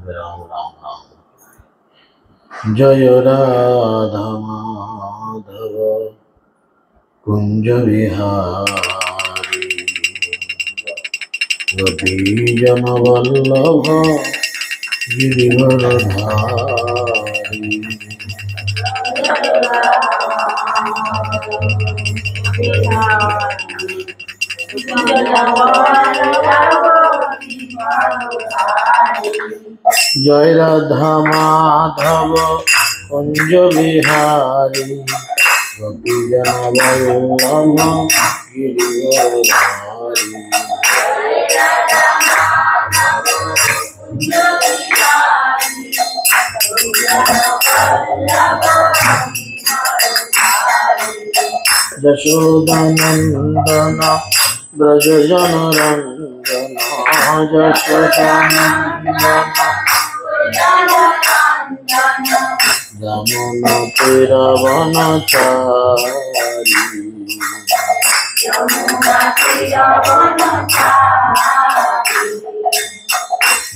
राम राम राम। जय राधा माधव कुंज विहारी गोपीजन वल्लभ गिरिवरधारी। जय राधा माधव कुंज विहारी गोपीजन वल्लभ गिरिवरधारी। यशोदानंदन ब्रज जन रंजन यशोदानंदन यमुना तीरवनचारी।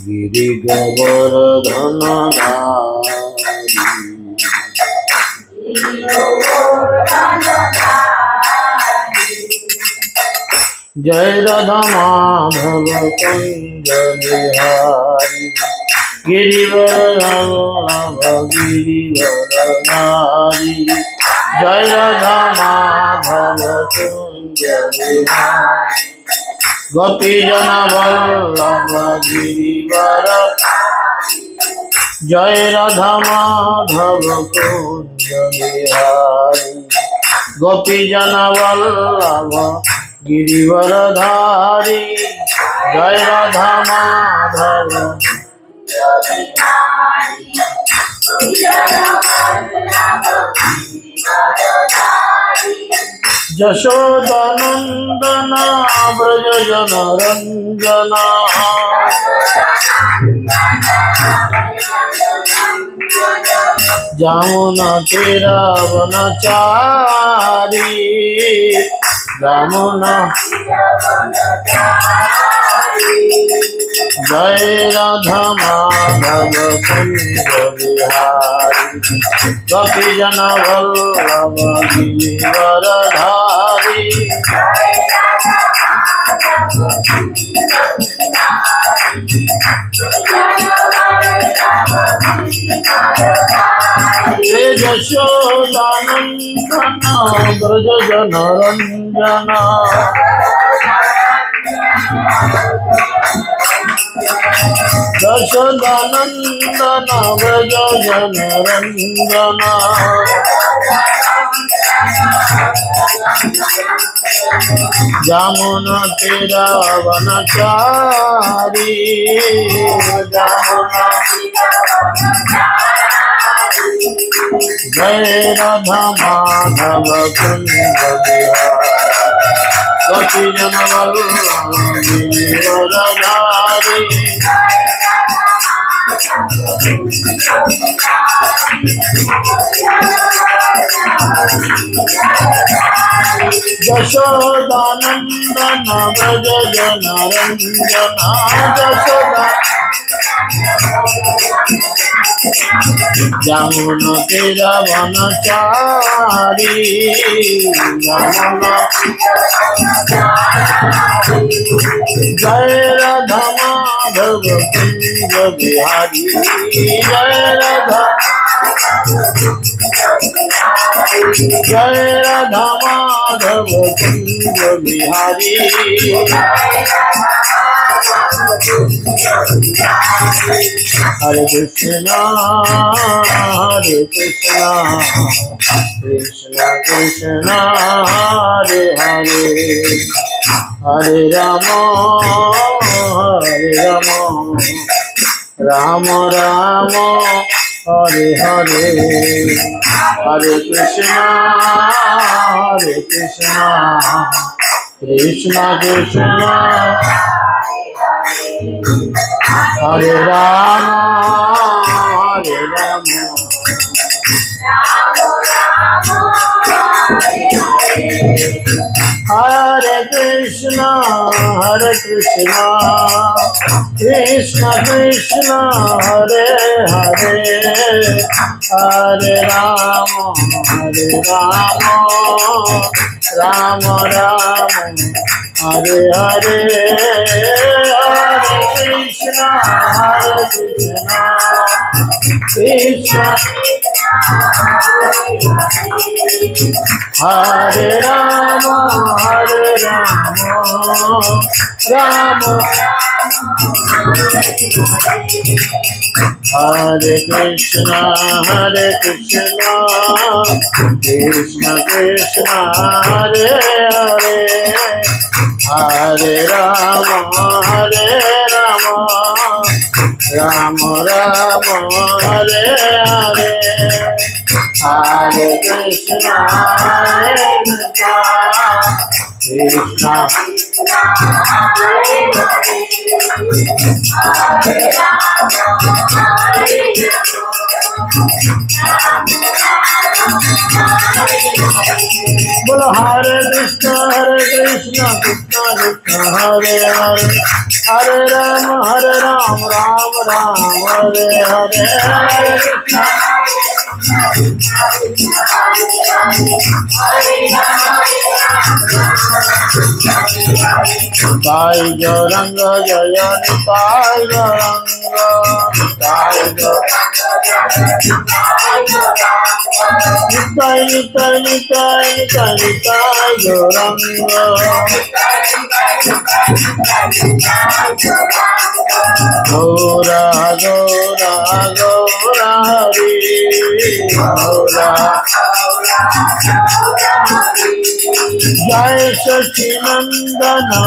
गिरि गोवर्धन जय राधा माधव कुंज बिहारी गिरिवरवल्लभ गिरिवरधारी। जय राधा माधव कुंज बिहारी गोपीजन वल्लभ गिरिवरधारी। जय राधा माधव कुंज बिहारी गोपीजन वल्लभ गिरिवरधारी। जय राधा माधव यशोदानंदन ब्रज जन रंजन यमुना तीरवनचारी। यमुना जय राधा माधव कुंज बिहारी गोपीजन वल्लभ गिरिवरधारी। यशोदानंदन ब्रज जन रंजन यशोदानंदन ब्रज जन रंजन यमुना तीरवनचारी। जय राधा माधव कुंज बिहारी गोपीजन वल्लभ गिरिवरधारी। यशोदानंदन ब्रज जन रंजन यमुना तीरवनचारी। जय राधा माधव कुंज बिहारी जय राधा माधव कुंज बिहारी। हरे कृष्णा कृष्णा कृष्णा हरे हरे हरे राम राम राम हरे हरे हरे कृष्णा कृष्णा कृष्णा हरे Ram Hare Krishna, Krishna Krishna, Hare Hare, Hare Rama, Rama Rama, Hare Hare, Hare Krishna, Krishna Hare Rama, Rama Hare Krishna, Krishna Krishna, Hare Hare, Hare Rama, Rama Rama, Hare Hare, Hare Krishna, Krishna Bolo Hare Krishna, Krishna Krishna, Hare Hare, Hare Rama, Rama Rama, Hare Hare, Hare Krishna. Nitai Gauranga Jaya Nitai Gauranga Nitai Gauranga Gaura Gaura Gaura Hari Gaura Jai Sachinandana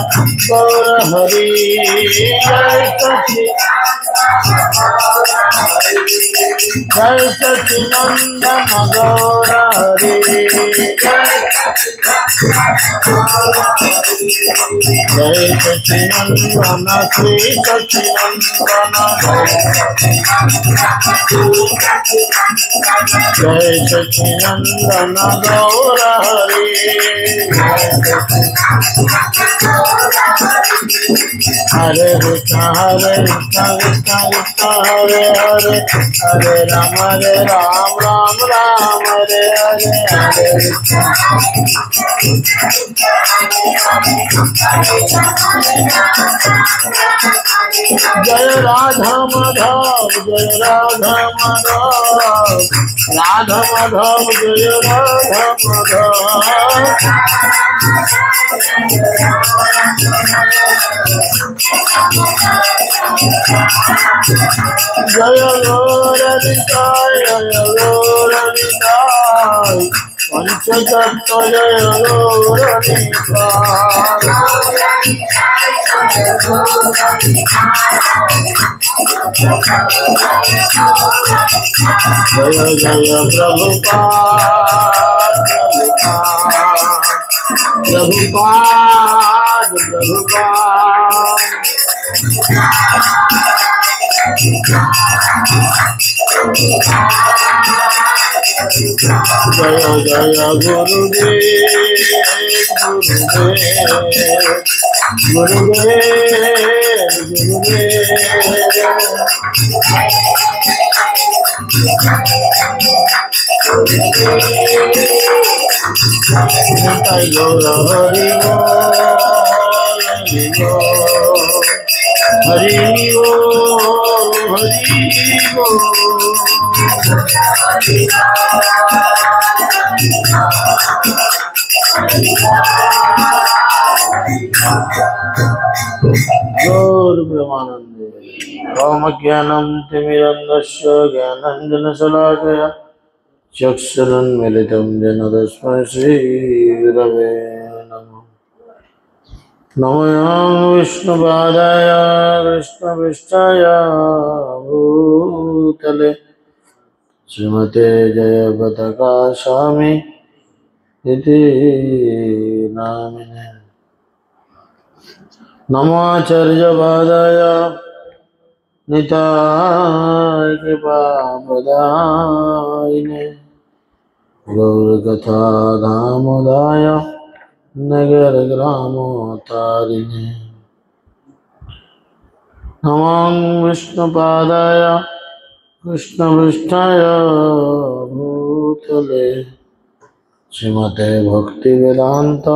Gaura Hari Jai Sachinandana Gaura Hari Jai Sachinandana Sri Sachinandana Jai Sachinandana Gaura Hari Hare Krishna, Krishna Krishna, Hare Hare, Hare Rama, Rama Rama, Hare Hare, Hare Krishna. Jaya Radha Madhav, Jaya Radha Madhav, Radha Madhav, Jaya Radha Madhav. Jaya Gaura Nitai, Jaya Gaura Nitai, Panchatattva Jaya Gaura Nitai. Jaya Jaya Prabhupada Jaya Jaya Gurudev Gaur Brahmanande Rama Jnanam Timirandasya Jnananjana Salakaya Chaksaran Militam Jana Tasmai Shri Gurave Namah Namayam Vishnupadaya Krishna Vishtaya Bhutale Srimate Jaya Pataka Swami Iti Namine Namacharya Padaya Nitai Kripa Padayine Gaur Katha Dhamodaya नगर ग्रामोत्तारिणे नमः विष्णुपादाय कृष्णपृष्ठाय भूतले श्रीमते भक्तिवेदांत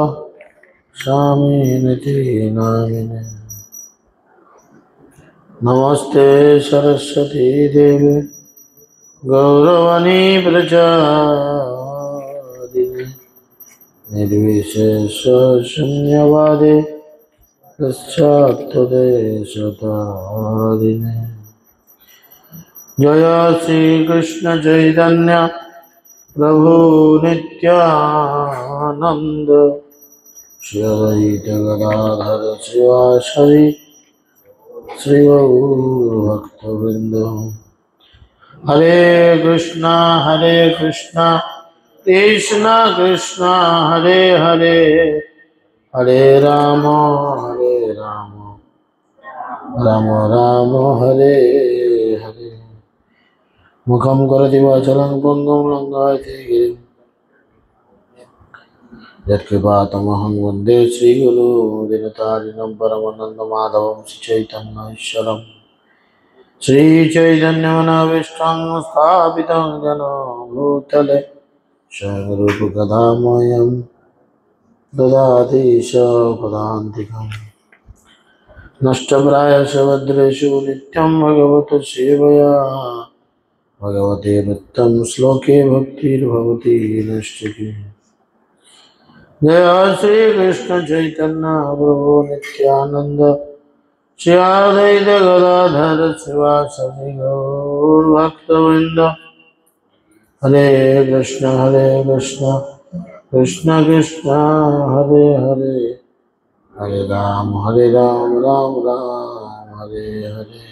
स्वामिनिति नामिने नमस्ते सरस्वती देवी गौरवाणी प्रचारिणे निर्विशेष शून्यवादे पश्चात्तदेशतारिणे जय श्री कृष्ण चैतन्य प्रभु नित्यानंद श्री अद्वैत गदाधर शिवासादि श्री भक्तवृंद हरे कृष्णा कृष्ण कृष्ण हरे हरे हरे राम राम राम हरे हरे मुखं करोति वाचालं पङ्गुं लङ्घयते गिरिं यत्कृपातमहं वन्दे श्रीगुरो दिनतारिणं परमानन्दमाधवं श्रीचैतन्येश्वरं श्रीचैतन्यमनोभीष्टं स्थापितं येन भूतले स्वयं रूपकदामयं ददाति पदान्तिकम् नष्टप्रायस्य भद्रेषु नित्यं भगवतो सेवया भगवते नित्यं श्लोके भक्तिर्भवति नष्टकी जय श्री कृष्ण चैतन्य प्रभु नित्यानंद श्री अद्वैत गदाधर शिवासादि गौर भक्तवृंद हरे कृष्ण कृष्ण कृष्ण हरे हरे हरे राम राम राम हरे हरे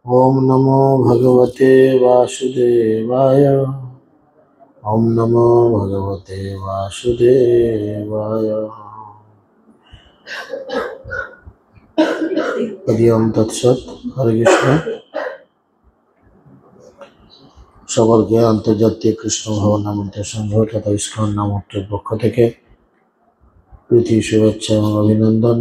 ओम नमो भगवते वासुदेवाय ओम नमो भगवते वासुदेवाय हरि ओम तत्सत हरे कृष्ण সকলকে আন্তর্জাতিক কৃষ্ণ ভবন নামক সংঘ তথা ইস্কন নামক পক্ষ থেকে প্রীতি শুভেচ্ছা এবং অভিনন্দন।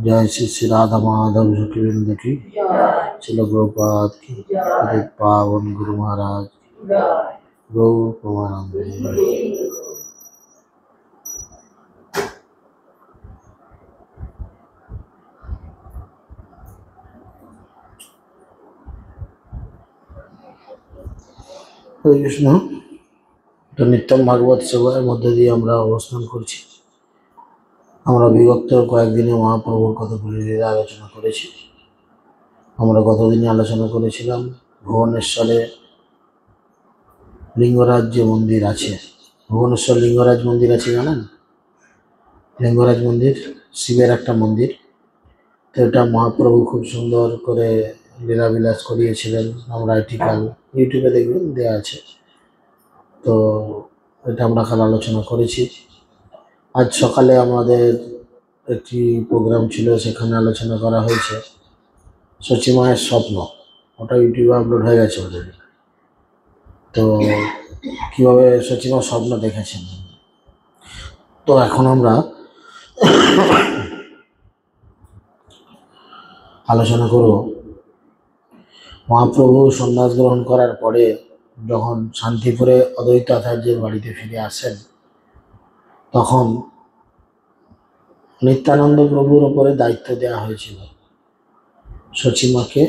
जय श्री श्री राधा माधव शुक्रिंद की शिल प्रभुपाद की पावन गुरु महाराज गौ प्रमानंद। हरे कृष्ण। तो नित्यम भागवत सेवार मध्य दिए আমরা অবস্থান করছি। আমরা বিগত কয়েকদিনে মহাপ্রভুর কতগুলি লীলা আলোচনা করেছি। আমরা গতদিনে আলোচনা করেছিলাম ভুবনেশ্বরে লিঙ্গরাজ যে মন্দির আছে, ভুবনেশ্বর লিঙ্গরাজ মন্দির আছে জানেন? লিঙ্গরাজ মন্দির শিবের একটা মন্দির। তো এটা মহাপ্রভু খুব সুন্দর করে লীলাবিলাস করিয়েছিলেন। আমরা আর্টিকেল ইউটিউবে দেখবেন দেওয়া আছে। তো এটা আমরা কাল আলোচনা করেছি। আজ সকালে আমাদের একটি প্রোগ্রাম ছিল, সেখানে আলোচনা করা হয়েছে সচিমায়ের স্বপ্ন। ওটা ইউটিউবে আপলোড হয়ে গেছে অলরেডি। তো কীভাবে সচিমা স্বপ্ন দেখেছেন। তো এখন আমরা আলোচনা করব মহাপ্রভু সন্ন্যাস গ্রহণ করার পরে যখন শান্তিপুরে অদ্বৈত আচার্যের বাড়িতে ফিরে আসেন, তখন নিত্যানন্দ প্রভুর ওপরে দায়িত্ব দেওয়া হয়েছিল সচিমাকে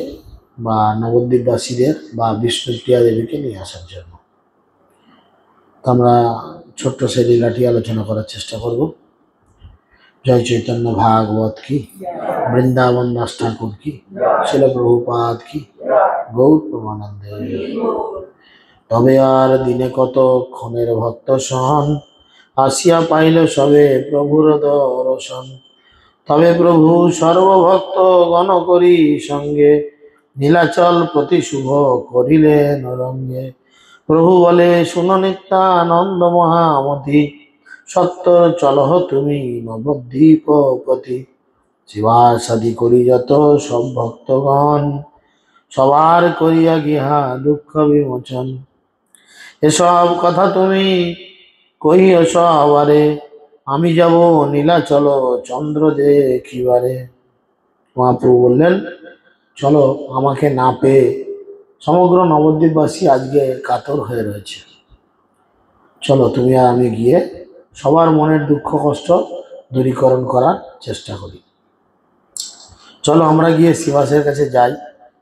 বা নবদ্বীপবাসীদের বা বিষ্ণুপ্রিয়া দেবীকে নিয়ে আসার জন্য। তো আমরা ছোট্ট সেই লীলাটি আলোচনা করার চেষ্টা করব। জয় চৈতন্য ভাগবত কি, বৃন্দাবন দাস ঠাকুর কি, শিল প্রভুপাদ কি, গৌর প্রমানন্দে। তবে আর দিনে কত ক্ষণের ভক্ত সন, আসিয়া পাইল সবে প্রভুর দর্শন। তবে প্রভু সর্বভক্ত গণ করি সঙ্গে, নীলাচল প্রতি শুভ করিলেন রঙ্গে। প্রভু বলে শুনো নিত্যানন্দ মহামতি, সত্তর চলহ তুমি নবদ্বীপপতি। শিবাসাদি করি যত সব ভক্তগণ, সবার করিয়া গিহা দুঃখ বিমোচন। এসব কথা তুমি কহিও সবারে, আমি যাব নীলাচল চন্দ্র দেখিবারে। মহাপ্রভু বললেন, চলো, আমাকে না পেয়ে সমগ্র নবদ্বীপবাসী আজকে কাতর হয়ে রয়েছে। চলো, তুমি আর আমি গিয়ে সবার মনের দুঃখ কষ্ট দূরীকরণ করার চেষ্টা করি। চলো আমরা গিয়ে শিবাসের কাছে যাই।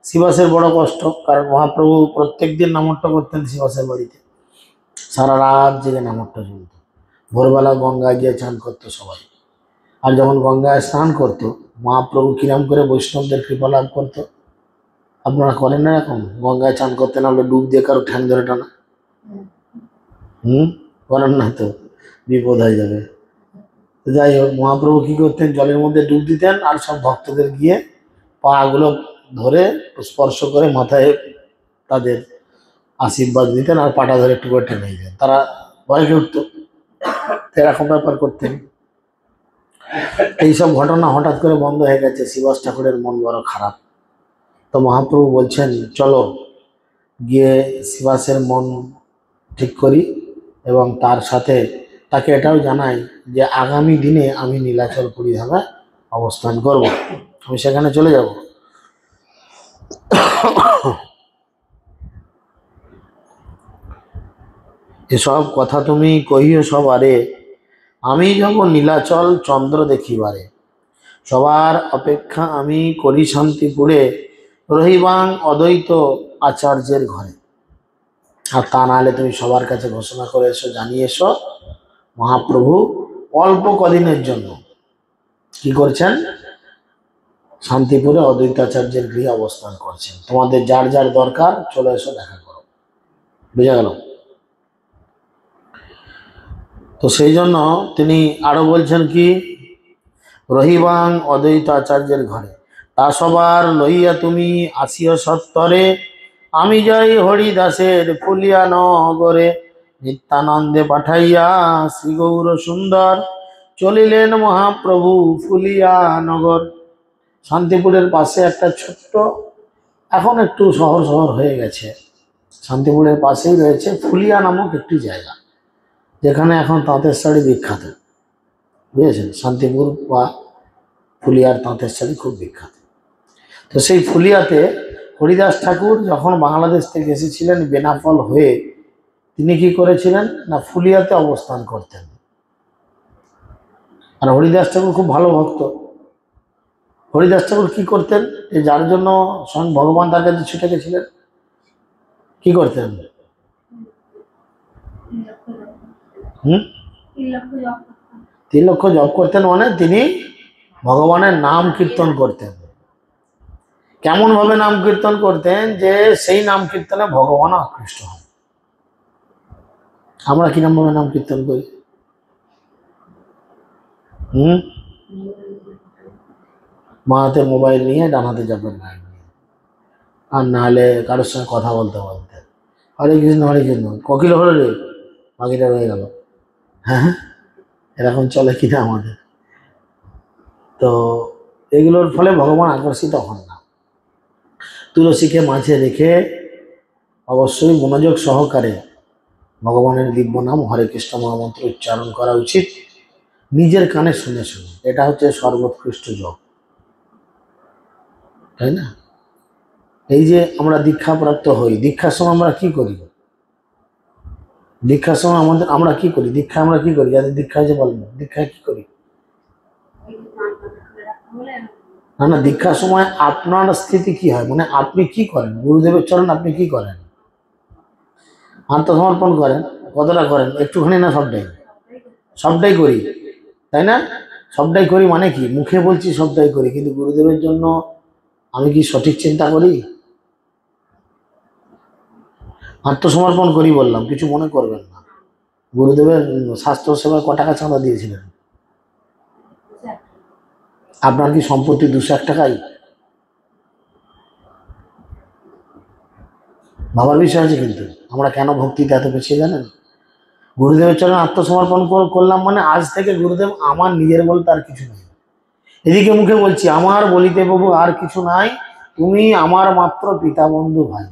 শিবাসের বড় কষ্ট, কারণ মহাপ্রভু প্রত্যেকদিন নামট্য করতেন শিবাসের বাড়িতে, সারা রাত জেগে নামট্য চলত। ভোরবেলা গঙ্গায় গিয়ে চান করতো সবাই। আর যখন গঙ্গায় স্নান করতো, মহাপ্রভু কিরাম করে বৈষ্ণবদের কৃপা লাভ করতো। আপনারা করেন না এরকম? গঙ্গায় চান করতে না হলে ডুব দিয়ে কারো ঠ্যাং ধরে টানা। করেন না তো, বিপদ হয়ে যাবে। যাই হোক, মহাপ্রভু কি করতেন, জলের মধ্যে ডুব দিতেন আর সব ভক্তদের গিয়ে পাগুলো ধরে স্পর্শ করে মাথায় তাদের আশীর্বাদ দিতেন আর পাটা ধরে একটু করে টেনে দিতেন। তারা ভয় উঠতো, এরকম ব্যাপার করতেন। এইসব ঘটনা হঠাৎ করে বন্ধ হয়ে গেছে। শিবাস ঠাকুরের মন বড় খারাপ। তো মহাপ্রভু বলছেন, চলো গিয়ে শিবাসের মন ঠিক করি এবং তার সাথে তাকে এটাও জানাই যে আগামী দিনে আমি নীলাচল পুরীধামে অবস্থান করব, আমি সেখানে চলে যাব। এসব কথা তুমি কহিও সবারে, আমি যাব নীলাচল চন্দ্র দেখিবারে। সবার অপেক্ষা আমি করি শান্তিপুরে, রহিবাং অদ্বৈত আচার্যের ঘরে। আর তা নাহলে তুমি সবার কাছে ঘোষণা করে এসো, জানিয়ে এসো মহাপ্রভু অল্প কদিনের জন্য কি করছেন, শান্তিপুরে অদ্বৈতাচার্যের গৃহে অবস্থান করছেন। তোমাদের যার যার দরকার চলে এসো, দেখা করো। বুঝা গেল? তো সেই জন্য তিনি আরো বলছেন কি, রহিবাং অদ্বৈতাচার্যের ঘরে, তা সবার লইয়া তুমি আসিও সত্তরে, আমি যাই হরিদাসের ফুলিয়া নগরে। নিত্যানন্দে পাঠাইয়া শ্রী গৌর সুন্দর, চলিলেন মহাপ্রভু ফুলিয়া নগর। শান্তিপুরের পাশে একটা ছোট্ট, এখন একটু শহর শহর হয়ে গেছে, শান্তিপুরের পাশেই রয়েছে ফুলিয়া নামক একটি জায়গা, যেখানে এখন তাঁতের শাড়ি বিখ্যাত। বুঝেছেন? শান্তিপুর বা ফুলিয়ার তাঁতের শাড়ি খুব বিখ্যাত। তো সেই ফুলিয়াতে হরিদাস ঠাকুর যখন বাংলাদেশ থেকে এসেছিলেন বেনাপোল হয়ে, তিনি কি করেছিলেন না, ফুলিয়াতে অবস্থান করতেন। আর হরিদাস ঠাকুর খুব ভালো ভক্ত। হরিদাস ঠাকুর কি করতেন, যে যার জন্য স্বয়ং ভগবান তার কাছে ছুটে গেছিলেন, কি করতেন? 3 লক্ষ জপ করতেন, মানে তিনি ভগবানের নাম কীর্তন করতেন। কেমন ভাবে নাম কীর্তন করতেন যে সেই নাম কীর্তনে ভগবান আকৃষ্ট হন। আমরা কিরম ভাবে নাম কীর্তন করি? মা হাতে মোবাইল নিয়ে ডান হাতে জপের গান নিয়ে, আর নাহলে কারোর সঙ্গে কথা বলতে বলতে হরে কৃষ্ণ হরে কৃষ্ণ, ককিল হলো রে, বাকিটা রয়ে গেল। হ্যাঁ, এরকম চলে কিনা আমাদের? তো এগুলোর ফলে ভগবান আকর্ষিত হন না। তুলসীকে মাঝে রেখে অবশ্যই মনোযোগ সহকারে ভগবানের দিব্য নাম হরে কৃষ্ণ মহামন্ত্র উচ্চারণ করা উচিত, নিজের কানে শুনে শুনে। এটা হচ্ছে সর্বোৎকৃষ্ট জপ, তাই না? এই যে আমরা দীক্ষাপ্রাপ্ত হই, দীক্ষার সময় আমরা কি করি? দীক্ষার সময় আমরা কি করি? দীক্ষা আমরা কি করি? যাদের দীক্ষা হয়েছে বলেন, দীক্ষায় কি করি? না, দীক্ষার সময় আপনার স্থিতি কি হয়, মানে আপনি কি করেন? গুরুদেবের চরণ আপনি কি করেন? আত্মসমর্পণ করেন। কতটা করেন? একটুখানি না সবটাই? সবটাই করি, তাই না? সবটাই করি মানে কি, মুখে বলছি সবটাই করি, কিন্তু গুরুদেবের জন্য আমি কি সঠিক চিন্তা করি? আত্মসমর্পণ করি বললাম, কিছু মনে করবেন না। গুরুদেবের স্বাস্থ্য সেবায় ক টাকা চাঁদা দিয়েছিলেন? আপনার কি সম্পত্তি 201 টাকাই? ভাবার বিষয় আছে। কিন্তু আমরা কেন ভক্তিতে এত পিছিয়ে জানেন? গুরুদেবের চরণে আত্মসমর্পণ করলাম মানে আজ থেকে গুরুদেব আমার নিজের বলতে আর কিছু নাই। এদিকে মুখে বলছি আমার বলিতে প্রভু আর কিছু নাই, তুমি আমার মাত্র পিতা বন্ধু ভাই।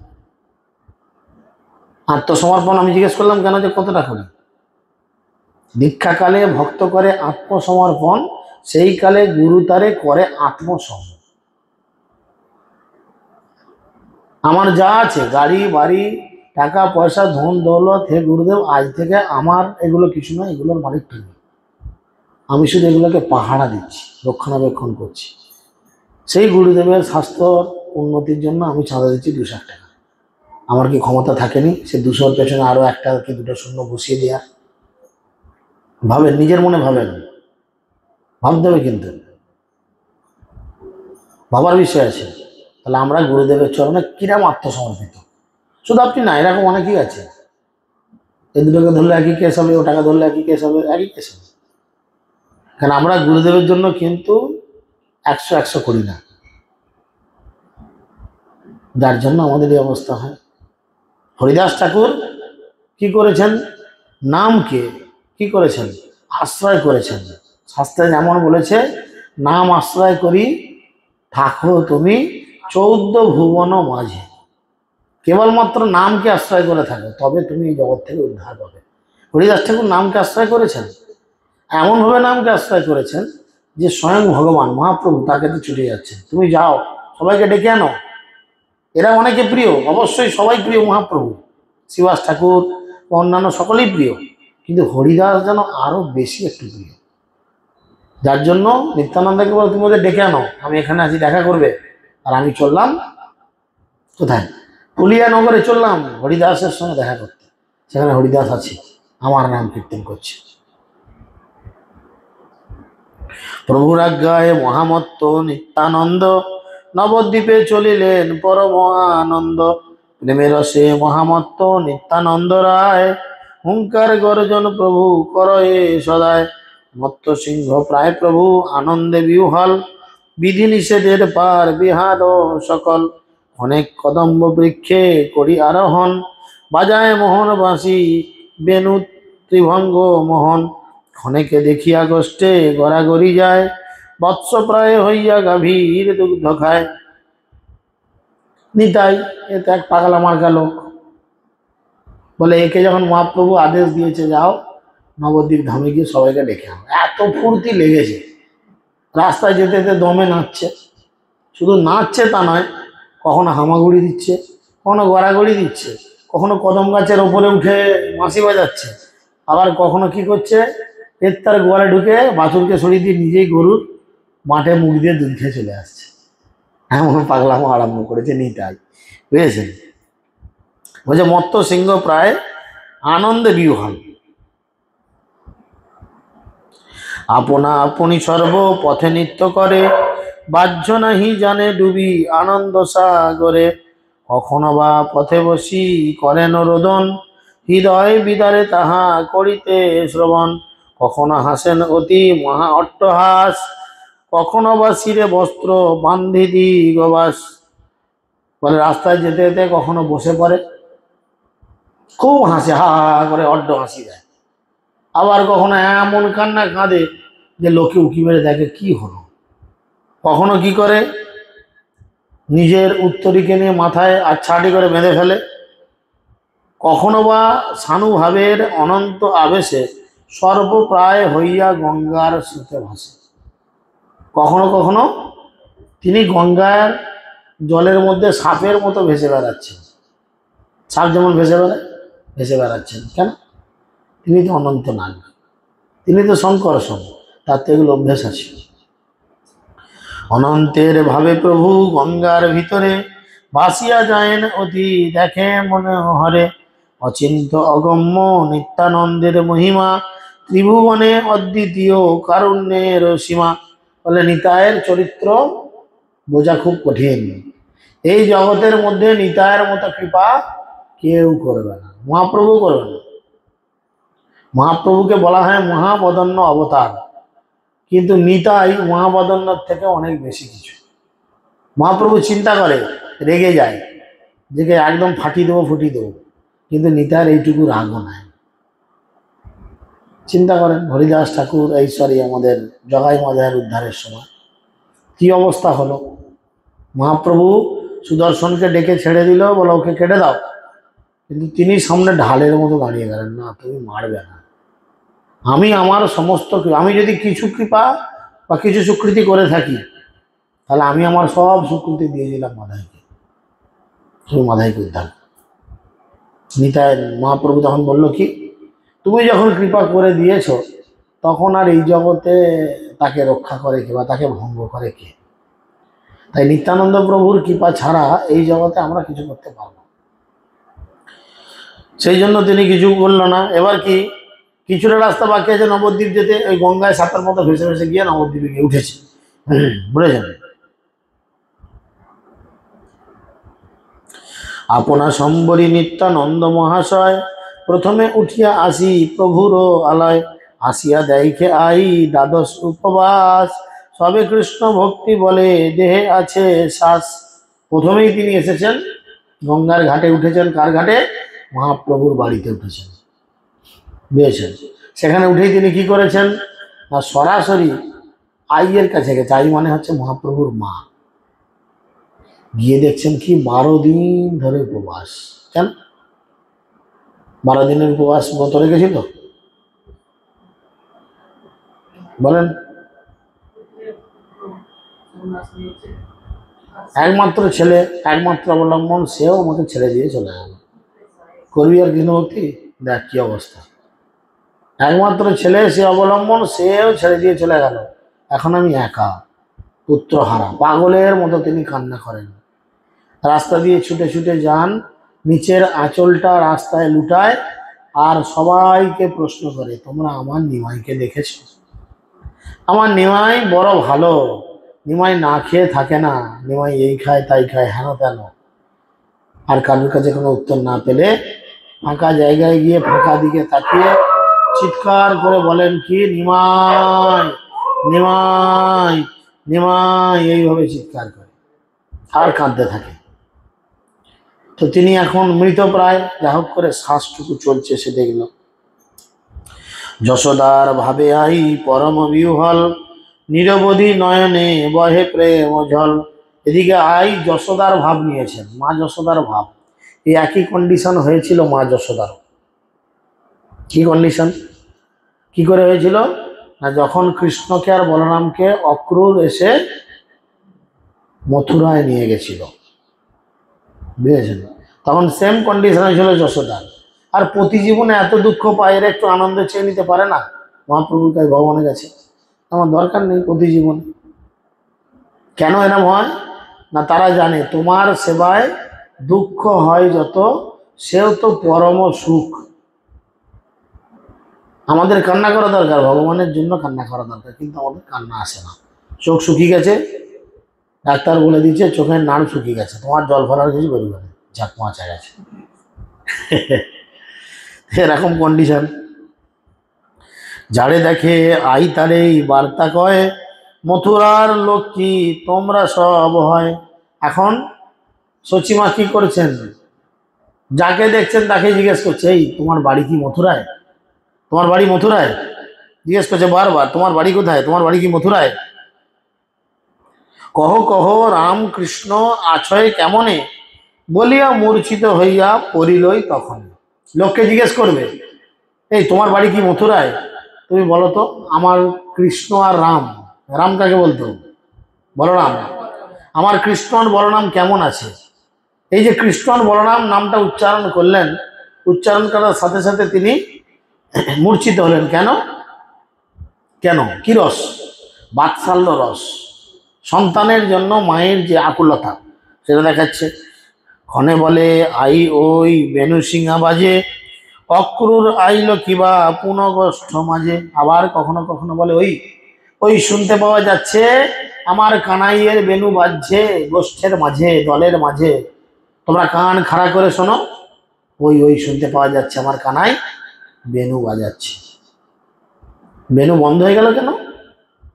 আত্মসমর্পণ আমি জিজ্ঞেস করলাম কেন, যে কতটা করি? দীক্ষাকালে ভক্ত করে আত্মসমর্পণ, সেই কালে গুরু তারে করে আত্মসমর্পণ। আমার যা আছে গাড়ি বাড়ি টাকা পয়সা ধন দৌলত, হে গুরুদেব আজ থেকে আমার এগুলো কিছু নয়, এগুলোর মালিক তুমি। আমি শুধু এগুলোকে পাহারা দিচ্ছি, রক্ষণাবেক্ষণ করছি। সেই গুরুদেবের স্বাস্থ্য উন্নতির জন্য আমি চাঁদা দিচ্ছি 201 টাকা। আমার কি ক্ষমতা থাকেনি সে 200-র পেছনে আরো একটা কি দুটো শূন্য বসিয়ে দেওয়া? ভাবেন, নিজের মনে ভাবেন, ভাবতে হবে। কিন্তু ভাবার বিষয় আছে। তাহলে আমরা গুরুদেবের চরণে কিরাম আত্মসমর্পিত। শুধু আপনি না, এরকম অনেকেই আছে। এই দুটোকে ধরলে একই কেস হবে, ও টাকা ধরলে একই কেস হবে, একই কেস হবে। কারণ আমরা গুরুদেবের জন্য কিন্তু 100 করি না, যার জন্য আমাদের এই অবস্থা হয়। হরিদাস ঠাকুর কি করেছেন? নামকে কি করেছেন? আশ্রয় করেছেন। শাস্ত্রে যেমন বলেছে, নাম আশ্রয় করি থাকো তুমি 14 ভুবন মাঝে। কেবলমাত্র নামকে আশ্রয় করে থাকো, তবে তুমি এই জগৎ থেকে উদ্ধার পাবে। হরিদাস ঠাকুর নামকে আশ্রয় করেছেন, এমনভাবে নামকে আশ্রয় করেছেন যে স্বয়ং ভগবান মহাপ্রভু তার কাছে ছুটে যাচ্ছেন, তুমি যাও সবাইকে ডেকে আনো। এরা অনেকে প্রিয়, অবশ্যই সবাই প্রিয় মহাপ্রভু, শ্রীবাস ঠাকুর অন্যান্য সকলেই প্রিয়, কিন্তু হরিদাস যেন আরো বেশি একটু প্রিয়। যার জন্য নিত্যানন্দকে বলে, তুমি ওদের ডেকে আনো, আমি এখানে আছি, দেখা করবে। আর আমি চললাম কোথায়? পুলিয়া নগরে চললাম হরিদাসের সঙ্গে দেখা করতে। সেখানে হরিদাস আছে, আমার নাম কীর্তন করছে। প্রভুর আজ্ঞায় মহামত্ত নিত্যানন্দ নবদ্বীপে চলিলেন পরম আনন্দ। প্রেমের রসে মহামত্ত নিত্যানন্দ রায়, হুঙ্কার গর্জন প্রভু করয়ে সদায়। মত্ত সিংহ প্রায় প্রভু আনন্দে বিহ্বল, বিধি নিষেধের পার বিহার সকল। অনেক কদম্ব বৃক্ষে করি আরোহণ, বাজায় মোহন বাঁশি বেনু ত্রিভঙ্গ মোহন। ক্ষণেকে দেখিয়া গোষ্ঠে গড়াগড়ি যায়, বৎস প্রায় হইয়া গাভীর দুগ্ধ খায়। নিতাই এ তো এক পাগলা মার্কা লোক। বলে একে যখন মহাপ্রভু আদেশ দিয়েছে যাও নবদ্বীপ ধামে গিয়ে সবাইকে ডেকে আনো, এত ফুর্তি লেগেছে, রাস্তায় যেতে যেতে দমে নাচছে। শুধু নাচছে তা নয়, কখনো হামাগুড়ি দিচ্ছে, কখনো গড়াগড়ি দিচ্ছে, কখনো কদম গাছের ওপরে উঠে বাঁশি বাজাচ্ছে, আবার কখনো কি করছে, তার গোয়ালে ঢুকে বাছুরকে সরিয়ে দিয়ে নিজেই গরুর মাঠে মুখ দিয়ে দুধ খেয়ে চলে আসছে। এমন পাগলামো আরম্ভ করেছে নিতাই, বুঝেছেন? বলছে মত্ত সিংহ প্রায় আনন্দে বিহ্বল, আপনা আপনি সর্ব পথে নৃত্য করে, বাহ্য নাহি জানে ডুবি আনন্দ সাগরে। কখনো বা পথে বসি করেন রোদন, হৃদয় বিদারে তাহা করিতে শ্রবণ। কখনো হাসেন অতি মহা অট্টহাস, কখনো বা শিরে বস্ত্র বান্ধি দিগবাস। বলে রাস্তায় যেতে যেতে কখনো বসে পড়ে, খুব হাসে, হা হা করে অড্ড হাসি দেয়। আবার কখনো এমন কান্না কাঁদে যে লোকে উকি মেরে দেখে কি হলো। কখনো কি করে, নিজের উত্তরীকে নিয়ে মাথায় আচ্ছাটি করে বেঁধে ফেলে। কখনো বা সানুভাবের অনন্ত আবেশে সর্বপ্রায় হইয়া গঙ্গার স্রোতে ভাসে। কখনো কখনো তিনি গঙ্গার জলের মধ্যে সাপের মতো ভেসে বেড়াচ্ছেন। সাপ যেমন ভেসে বেড়ায়, ভেসে বেড়াচ্ছেন কেন? তিনি তো অনন্ত নাগ, তিনি তো শঙ্করসন, তার তো এগুলো অভ্যেস আছে। অনন্তের ভাবে প্রভু গঙ্গার ভিতরে ভাসিয়া যায়েন অতি, দেখে মনে হরে। অচিন্ত অগম্য নিত্যানন্দের মহিমা, ত্রিভুবনে অদ্বিতীয় কারুণ্যের সীমা। বলে নিতায়ের চরিত্র বোঝা খুব কঠিন। এই জগতের মধ্যে নিতায়ের মতো কৃপা কেউ করবে না, মহাপ্রভু করবে না। মহাপ্রভুকে বলা হয় মহাবদন্য অবতার, কিন্তু নিতাই মহাবদন্যর থেকে অনেক বেশি কিছু। মহাপ্রভু চিন্তা করে, রেগে যায়, যে একদম ফাটিয়ে দেবো ফুটিয়ে দেবো, কিন্তু নিতাইয়ের এইটুকু রাগও নাই। চিন্তা করেন হরিদাস ঠাকুর আমাদের জগাই মাঝার উদ্ধারের সময় কি অবস্থা হলো। মহাপ্রভু সুদর্শনকে ডেকে ছেড়ে দিল, বলো ওকে কেটে দাও, কিন্তু তিনি সামনে ঢালের মতো দাঁড়িয়ে গেলেন, না তুমি মারবে না, আমি আমার সমস্ত, আমি যদি কিছু কৃপা বা কিছু স্বীকৃতি করে থাকি, তাহলে আমি আমার সব স্বীকৃতি দিয়ে দিলাম মাধাইকে, তুমি মাধাইকে উদ্ধার। নিতাই মহাপ্রভু তখন বলল কি, তুমি যখন কৃপা করে দিয়েছ, তখন আর এই জগতে তাকে রক্ষা করে কে বা তাকে ভঙ্গ করে কে? তাই নিত্যানন্দ প্রভুর কৃপা ছাড়া এই জগতে আমরা কিছু করতে পারবো। সেই জন্য তিনি কিছু বললো না। এবার কি, কিছুটা রাস্তা বাকি আছে নবদ্বীপ যেতে, ওই গঙ্গায় সাঁতার মতো ভেসে ভেসে গিয়ে নবদ্বীপে গিয়ে উঠেছে, বুঝেছেন। আপনা সম্বরী নিত্যানন্দ মহাশয়, প্রথমে উঠিয়া আসি প্রভুর আলয়, আসিয়া দেখে আই দ্বাদশ উপবাস, সবে কৃষ্ণ ভক্তি বলে দেহে আছে শ্বাস। প্রথমেই তিনি এসেছেন গঙ্গার ঘাটে, উঠেছেন কার ঘাটে? মহাপ্রভুর বাড়িতে উঠেছেন, বুঝেছেন। সেখানে উঠেই তিনি কি করেছেন না, সরাসরি আইয়ের কাছে গেছে। আই মানে হচ্ছে মহাপ্রভুর মা। গিয়ে দেখছেন কি 12 দিন ধরে উপবাস। কেন 12 দিনের উপবাস ব্রত রেখেছিল বলেন? একমাত্র ছেলে, একমাত্র অবলম্বন, সেও আমাকে ছেড়ে দিয়ে চলে গেল। করবি আর কৃষ্ণ ভক্তি? দেখ কি অবস্থা। একমাত্র ছেলে, সে অবলম্বন, সেও ছেড়ে দিয়ে চলে গেল। এখন আমি একা, পুত্রহারা, পাগলের মতো তিনি কান্না করেন। রাস্তা দিয়ে ছুটে ছুটে যান, নিচের আঁচলটা রাস্তায় লুটায়, আর সবাইকে প্রশ্ন করে, তোমরা আমার নিমাইকে দেখেছ? আমার নিমাই বড় ভালো, নিমাই না খেয়ে থাকে না, নিমাই এই খায় তাই খায়, হেন তেন। আর কারোর কাছে কোনো উত্তর না পেলে ফাঁকা জায়গায় গিয়ে ফাঁকা দিকে তাকিয়ে চিৎকার করে বলেন কি, নিমাই নিমাই নিমাই, এইভাবে চিৎকার করে আর কাঁদতে থাকে। তো তিনি এখন মৃত প্রায়, যা হোক করে শ্বাসটুকু চলছে, সে দেখল। যশোদার ভাবে আই পরম বিহ্বল, নিরবধি নয়নে বহে প্রেম জল। এদিকে আই যশোদার ভাব নিয়েছেন, মা যশোদার ভাব। এই একই কন্ডিশন হয়েছিল মা যশোদার। কি কন্ডিশন, কি করে হয়েছিল না, যখন কৃষ্ণকে আর বলরামকে অক্রূর এসে মথুরায় নিয়ে গেছিল, বুঝেছেন, তখন সেম কন্ডিশন হয়েছিল যশোদার। আর প্রতি জীবনে এত দুঃখ পায়, এরা একটু আনন্দ চেয়ে নিতে পারে না মহাপ্রভুর কাছে, ভগবানের কাছে? আমার দরকার নেই প্রতি জীবনে। কেন এরম হয় না, তারা জানে তোমার সেবায় দুঃখ হয় যত, সেও তো পরম সুখ। আমাদের কান্না করা দরকার, ভগবানের জন্য কান্না করা দরকার, কিন্তু আমাদের কান্না আসে না। চোখ শুকিয়ে গেছে, ডাক্তার বলে দিচ্ছে চোখের নাড় শুকিয়ে গেছে, তোমার জল ফলার কিছু বেরোবে না, ঝাঁক মাচা গেছে। এরকম কন্ডিশন। যারে দেখে আই তারেই বার্তা কয়, মথুরার লোক কি তোমরা সব হয়। এখন সচিমা কি করেছেন, যাকে দেখছেন তাকে জিজ্ঞেস করছে, এই তোমার বাড়ি কি মথুরায়? তোমার বাড়ি মথুরায়? জিজ্ঞেস করছে বারবার, তোমার বাড়ি কোথায়, তোমার বাড়ি কি মথুরায়? কহ কহ রামকৃষ্ণ আছয় কেমনে, বলিয়া মূর্ছিত হইয়া পড়িলই তখন। লোককে জিজ্ঞেস করবে, এই তোমার বাড়ি কি মথুরায়, তুমি বলো তো। আমার কৃষ্ণ আর রাম, রাম কাকে বলতো? বলরাম। আমার কৃষ্ণ আর বলরাম কেমন আছে? এই যে কৃষ্ণ আর বলরাম নামটা উচ্চারণ করলেন, উচ্চারণ করার সাথে সাথে তিনি মূর্ছিত হলেন। কেন? কেন? কি রস? বাৎসল্য রস, সন্তানের জন্য মায়ের যে আকুলতা, সেটা দেখাচ্ছে। ক্ষণে বলে আই ওই বেনু সিংহা বাজে, অক্রূর আইল কিবা পুনগষ্ঠ মাঝে। আবার কখনো কখনো বলে, ওই ওই শুনতে পাওয়া যাচ্ছে আমার কানাইয়ের বেনু বাজছে গোষ্ঠের মাঝে, দলের মাঝে। তোমরা কান খাড়া করে শোনো, ওই ওই শুনতে পাওয়া যাচ্ছে আমার কানাই বেনু বাজাচ্ছে। বেনু বন্ধ হয়ে গেল কেন?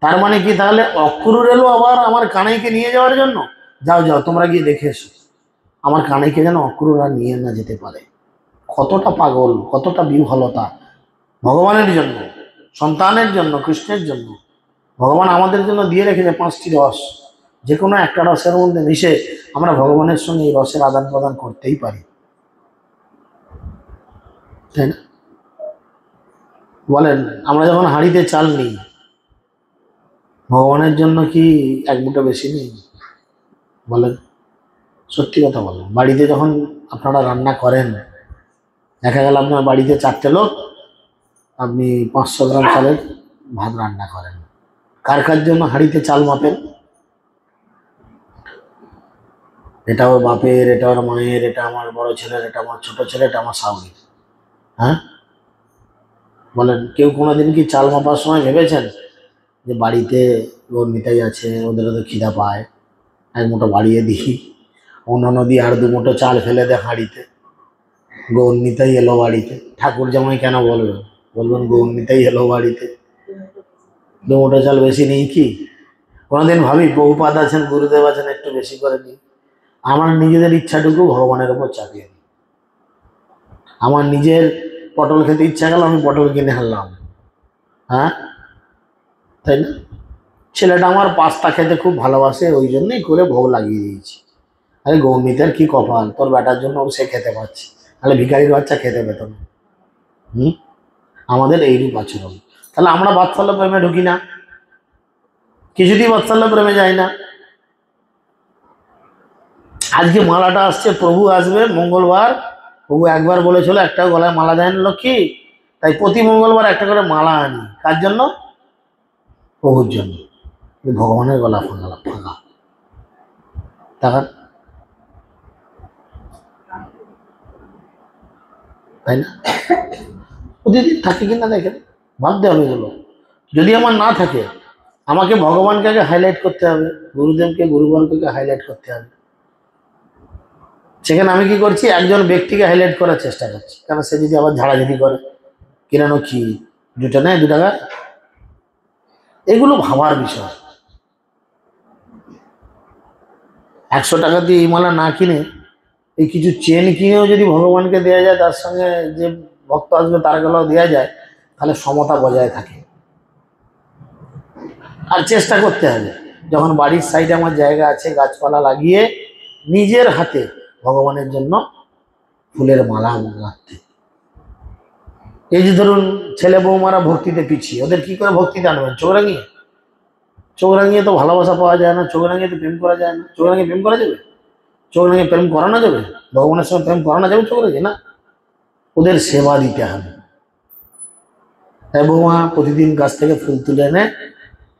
তার মানে কি তাহলে অক্রুর এলো আবার আমার কানাইকে নিয়ে যাওয়ার জন্য? যাও যাও তোমরা গিয়ে দেখে এসো আমার কানাইকে যেন অক্রুর আর নিয়ে না যেতে পারে। কতটা পাগল, কতটা বিহ্বলতা ভগবানের জন্য, সন্তানের জন্য, কৃষ্ণের জন্য। ভগবান আমাদের জন্য দিয়ে রেখেছে 5টি রস, যে কোনো একটা রসের মধ্যে মিশে আমরা ভগবানের সঙ্গে এই রসের আদান প্রদান করতেই পারি, তাই না? বলেন, আমরা যখন হাঁড়িতে চাল নিই, ভগবানের জন্য কি এক মুঠো বেশি নেই? বলেন, সত্যি কথা বলেন। বাড়িতে যখন আপনারা রান্না করেন, দেখা গেল আপনার বাড়িতে 4টে লোক, আপনি 500 গ্রাম চালের ভাত রান্না করেন, কার কার জন্য হাঁড়িতে চাল মাপেন? এটা ওর বাপের, এটা ওর মায়ের, এটা আমার বড় ছেলের, এটা আমার ছোট ছেলে, এটা আমার শাশুড়ির। হ্যাঁ বলেন, কেউ কোনোদিন কি চাল মাপার সময় ভেবেছেন যে বাড়িতে গর্মিতাই আছে, ওদেরও তো খিদা পায়, এক মুঠো বাড়িয়ে দিই, অন্যান্য দিয়ে আর 2 মুঠো চাল ফেলে দেয় হাঁড়িতে, গৌরনিতাই এলো বাড়িতে। ঠাকুর জামাই কেন বলবেন? বলবেন গৌরনিতাই এলো বাড়িতে, 2 মুঠো চাল বেশি নেই কি? কোনোদিন ভাবি বহুপাদ আছেন, গুরুদেব আছেন, একটু বেশি করে নিই? আমার নিজেদের ইচ্ছাটুকু ভগবানের উপর চাপিয়ে দিই। আমার নিজের পটল খেতে ইচ্ছা গেল, আমি পটল কিনে আনলাম, হ্যাঁ তাই না? ছেলেটা আমার পাস্তা খেতে খুব ভালোবাসে, ওই জন্যই করে ভোগ লাগিয়ে দিয়েছি। আরে গৌরনীতের কি কপাল, তোর বেটার জন্য সে খেতে পাচ্ছে, তাহলে ভিখারির বাচ্চা খেতে পেত না। আমাদের এইরূপ আচরণ। তাহলে আমরা বাৎসল্য প্রেমে ঢুকি না, কিছুতেই বাৎসল্য প্রেমে যাই না। আজকে মালাটা আসছে, প্রভু আসবে মঙ্গলবার, প্রভু একবার বলেছিল একটা গলায় মালা দেন লক্ষ্মী, তাই প্রতি মঙ্গলবার একটা করে মালা আনি। কার জন্য? প্রভুর জন্য। ভগবানের গলা ফাঁকা ফাঁকা, তাকান, তাই না? প্রতিদিন থাকে কিনা দেখেন, ভাবতে হবে এগুলো। যদি আমার না থাকে, আমাকে ভগবানকে আগে হাইলাইট করতে হবে, গুরুদেবকে, গুরুবর্গকে হাইলাইট করতে হবে। সেখানে আমি কি করছি? একজন ব্যক্তিকে হাইলাইট করার চেষ্টা করছি, কারণ সে যদি আবার ঝাড়াঝাড়ি করে, কিরানো কি 2টা নেয় 2 টাকা, এগুলো ভাবার বিষয়। 100 টাকা দিয়ে এই মালা না কিনে এই কিছু চেন কিনেও যদি ভগবানকে দেওয়া যায়, তার সঙ্গে যে ভক্ত আসবে তার গলাও দেওয়া যায়, তাহলে সমতা বজায় থাকে। আর চেষ্টা করতে হবে, যখন বাড়ির সাইডে আমার জায়গা আছে, গাছপালা লাগিয়ে নিজের হাতে ভগবানের জন্য ফুলের মালা গাঁথতে। এই যে ধরুন ছেলে বৌমারা ভক্তিতে পিছিয়ে, ওদের কি করে ভক্তিতে আনবেন? চোখ রাঙিয়ে? চোখ রাঙিয়ে তো ভালোবাসা পাওয়া যায় না, চোখ রাঙিয়ে তো প্রেম করা যায় না। চোখ রাঙিয়ে প্রেম করা যাবে? চোখ রাঙিয়ে প্রেম করানো যাবে? ভগবানের সঙ্গে প্রেম করানো যাবে চোখ রাঙিয়ে? না, ওদের সেবা দিতে হবে। তাই বৌমা প্রতিদিন গাছ থেকে ফুল তুলে এনে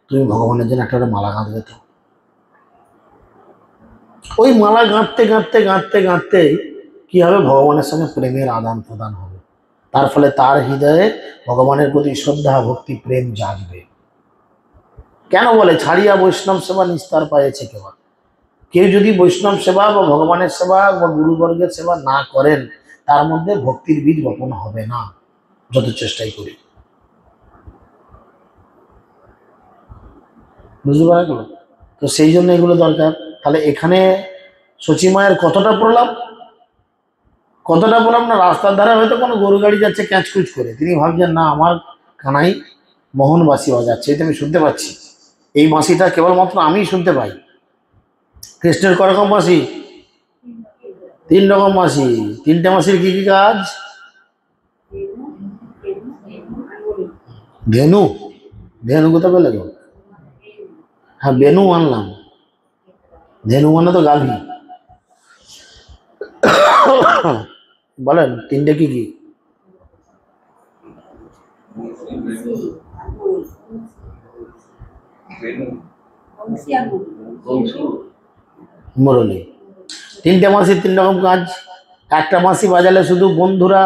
তুমি ভগবানের জন্য একটা করে মালা গাঁথবে। তো ওই মালা গাঁথতে গাঁথতে গাঁথতে গাঁথতে কি হবে? ভগবানের সঙ্গে প্রেমের আদান প্রদান হবে, তার ফলে তার হৃদয়ে ভগবানের প্রতি শ্রদ্ধা, ভক্তি, প্রেম জাগবে। কেন বলে ছাড়িয়া বৈষ্ণব সেবা নিস্তার পাইছে কেবল? কেউ যদি বৈষ্ণব সেবা বা ভগবানের সেবা বা গুরুবর্গের সেবা না করেন, তার মধ্যে ভক্তির বীজ বপন হবে না, যত চেষ্টাই করি। বুঝতে পারা গেল? তো সেই জন্য এগুলো দরকার। তাহলে এখানে সচিমায়ের কতটা প্রলাপ, কতটা প্রলাপ না, রাস্তার ধারে হয়তো কোনো গরু গাড়ি যাচ্ছে ক্যাঁচকুচ করে, তিনি ভাবছেন না আমার কানাই মোহনবাসী বাজাচ্ছে, এটা আমি শুনতে পাচ্ছি, এই বাঁশিটা কেবলমাত্র আমিই শুনতে পাই। কৃষ্ণের করকম বাঁশি, 3 রকম বাঁশি। 3টে বাঁশির কি কি কাজ? ধেনু, ধেনু কোথা পেলে গো? হ্যাঁ বেনু আনলাম, ধেনু মানে তো গাভী। বলেন 3টে কি কি? মুরলী। 3টে বাঁশির 3 রকম কাজ। একটা বাঁশি বাজালে শুধু বন্ধুরা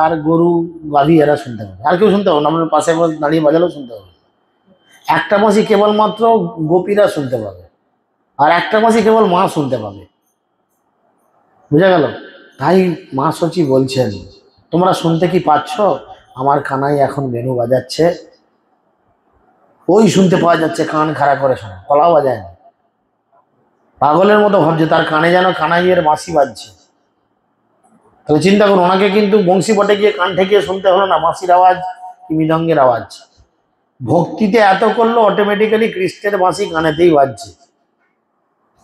আর গরু গাভী এরা শুনতে পাবে, আর কেউ শুনতে পাবে না, আপনার পাশে দাঁড়িয়ে বাজালেও শুনতে পাবে। একটা বাঁশি কেবলমাত্র গোপীরা শুনতে পাবে, আর একটা বাঁশি কেবল মা শুনতে পাবে। বুঝা গেল? তাই মা সচি বলছেন তোমরা শুনতে কি পাচ্ছ? আমার কানাই এখন বেনু বাজাচ্ছে, ওই শুনতে পাওয়া যাচ্ছে, কান খাড়া করে শোনা, কলাও বাজায় না, পাগলের মতো ভাবছে তার কানে যেন কানাইয়ের বাঁশি বাজছে। তাহলে চিন্তা করুন, ওনাকে কিন্তু বংশী বটে গিয়ে কান ঠেকিয়ে শুনতে হলো না বাঁশির আওয়াজ কি মৃদঙ্গের আওয়াজ। ভক্তিতে এত করলো, অটোমেটিক্যালি কৃষ্ণের বাঁশি কানেতেই বাজছে।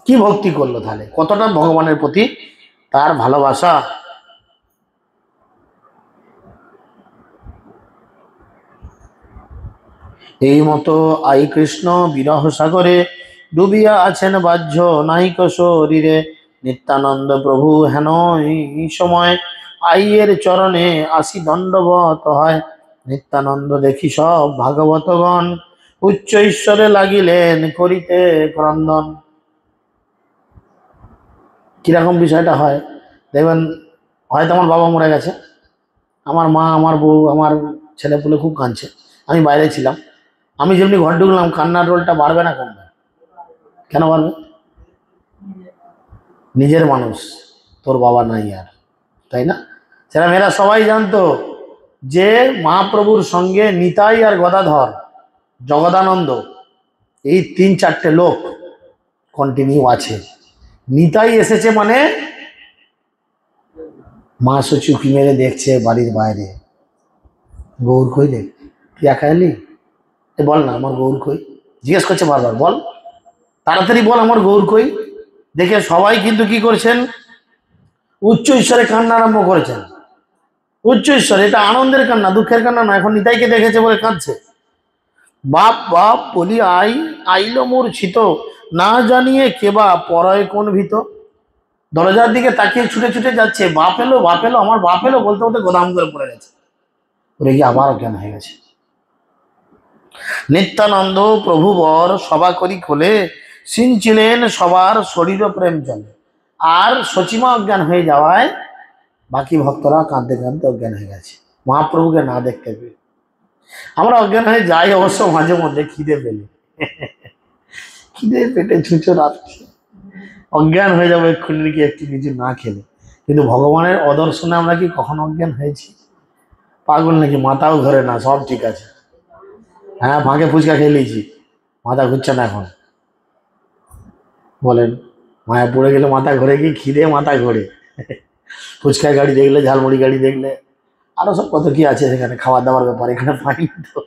কি ভক্তি করলো তাহলে, কতটা ভগবানের প্রতি তার ভালোবাসা। এই মতো আই কৃষ্ণ বিরহ সাগরে ডুবিয়া আছেন বাহ্য নাহিক শরীরে। নিত্যানন্দ প্রভু হেন এই সময় আইয়ের চরণে আসি দণ্ডবত হয়। নিত্যানন্দ দেখি সব ভাগবতগণ উচ্চ ঈশ্বরে লাগিলেন করিতে ক্রন্দন। কিরকম বিষয়টা হয় দেখবেন, হয়তো আমার বাবা মরে গেছে, আমার মা, আমার বউ, আমার ছেলেপুলে খুব কাঁদছে, আমি বাইরে ছিলাম, আমি যেমনি ঘর ঢুকলাম, কান্নার রোলটা বাড়বে না কমবে? কেন বাড়বে? নিজের মানুষ, তোর বাবা নাই আর, তাই না? সেটা মেয়েরা সবাই জানতো যে মহাপ্রভুর সঙ্গে নিতাই আর গদাধর, জগদানন্দ, এই 3-4টে লোক কন্টিনিউ আছে। নিতাই এসেছে মানে মা চুকি মেরে দেখছে বাড়ির বাইরে, গৌর কই রে, তুই একা এলি? বল না আমার গৌর কই, জিজ্ঞেস করছে বারবার, বল তাড়াতাড়ি বল আমার গৌর কই। দেখে সবাই কিন্তু কি করছেন, উচ্চ ঈশ্বরে কান্না আরম্ভ করেছেন। উচ্চ ঈশ্বর, এটা আনন্দের কান্না, দুঃখের কান্না না। এখন নিতাইকে দেখেছে বলে কাঁদছে, বাপ বাপ বলি আইলো মূর্ছিত, না জানিয়ে কেবা পরয় কোন ভীত। দরজার দিকে তাকিয়ে ছুটে ছুটে যাচ্ছে, বাপ এলো বাপ এলো, আমার বাপ এলো বলতে বলতে গোদাম করে পড়ে গেছে, পড়ে গিয়ে আবার অজ্ঞান হয়ে গেছে। নিত্যানন্দ প্রভু বর সভা করি খোলে, সিনছিলেন সবার শরীর প্রেম চলে। আর সচিমা অজ্ঞান হয়ে যাওয়ায় বাকি ভক্তরা কাঁদতে কাঁদতে অজ্ঞান হয়ে গেছে মহাপ্রভুকে না দেখতে পেয়ে। আমরা অজ্ঞান হয়ে যাই অবশ্য মাঝে মধ্যে খিদে পেলে, খিদে পেটে ছুঁচো রাখছে, অজ্ঞান হয়ে যাবো এক্ষুনি কি একটু কিছু না খেলে। কিন্তু ভগবানের অদর্শনে আমরা কি কখনো অজ্ঞান হয়েছি? পাগল নাকি, মাথাও ঘরে না, সব ঠিক আছে। হ্যাঁ, ফাঁকে ফুচকা খেয়ে নিয়েছি, মাথা ঘুরছে না এখন। বলেন, মায়া পড়ে গেলে মাথা ঘুরে, কি খিদে মাথা ঘোরে, ফুচকা গাড়ি দেখলে, ঝালমুড়ি গাড়ি দেখলে, আরো সব কত কি আছে সেখানে খাওয়ার দাওয়ার ব্যাপার, এখানে পাই তো।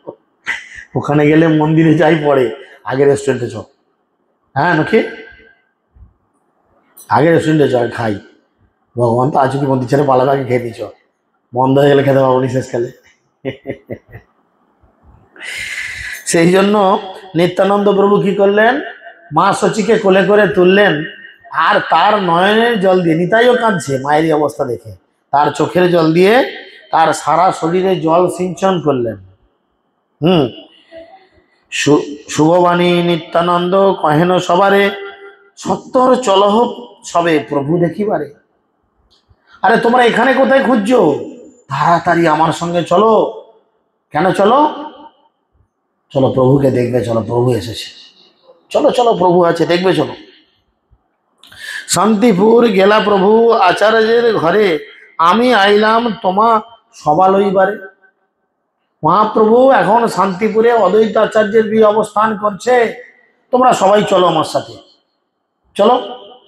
ওখানে গেলে মন্দিরে যাই পরে, আগে রেস্টুরেন্টে চ। হ্যাঁ নাকি, আগে রেস্টুরেন্টে চ, খাই। ভগবান তো আছো কি, মন্দির ছেড়ে পালাবে, আগে খেয়ে দিচ্ছ, বন্ধ হয়ে গেলে খেতে পারবো নি শেষকালে। সেই জন্য নিত্যানন্দ প্রভু কি করলেন, মা শচীকে কোলে করে তুললেন, আর তার নয়নের জল দিয়ে, নিতাইও কাঁদছে মায়েরই অবস্থা দেখে, তার চোখের জল দিয়ে তার সারা শরীরে জল সিঞ্চন করলেন। হুম, শুভবাণী নিত্যানন্দ কহেন সবারে, সত্তর চলহ সবে প্রভু দেখিবারে। আরে তোমরা এখানে কোথায় খুঁজছো, তাড়াতাড়ি আমার সঙ্গে চলো। কেন চলো? চলো প্রভুকে দেখবে, চলো প্রভু এসেছে, চলো চলো প্রভু আছে দেখবে, চলো। শান্তিপুর গেলা প্রভু আচার্যের ঘরে, আমি আইলাম তোমা সভা লইবারে। মহাপ্রভু এখন শান্তিপুরে অদ্বৈত আচার্যের গৃহে অবস্থান করছে, তোমরা সবাই চলো আমার সাথে, চলো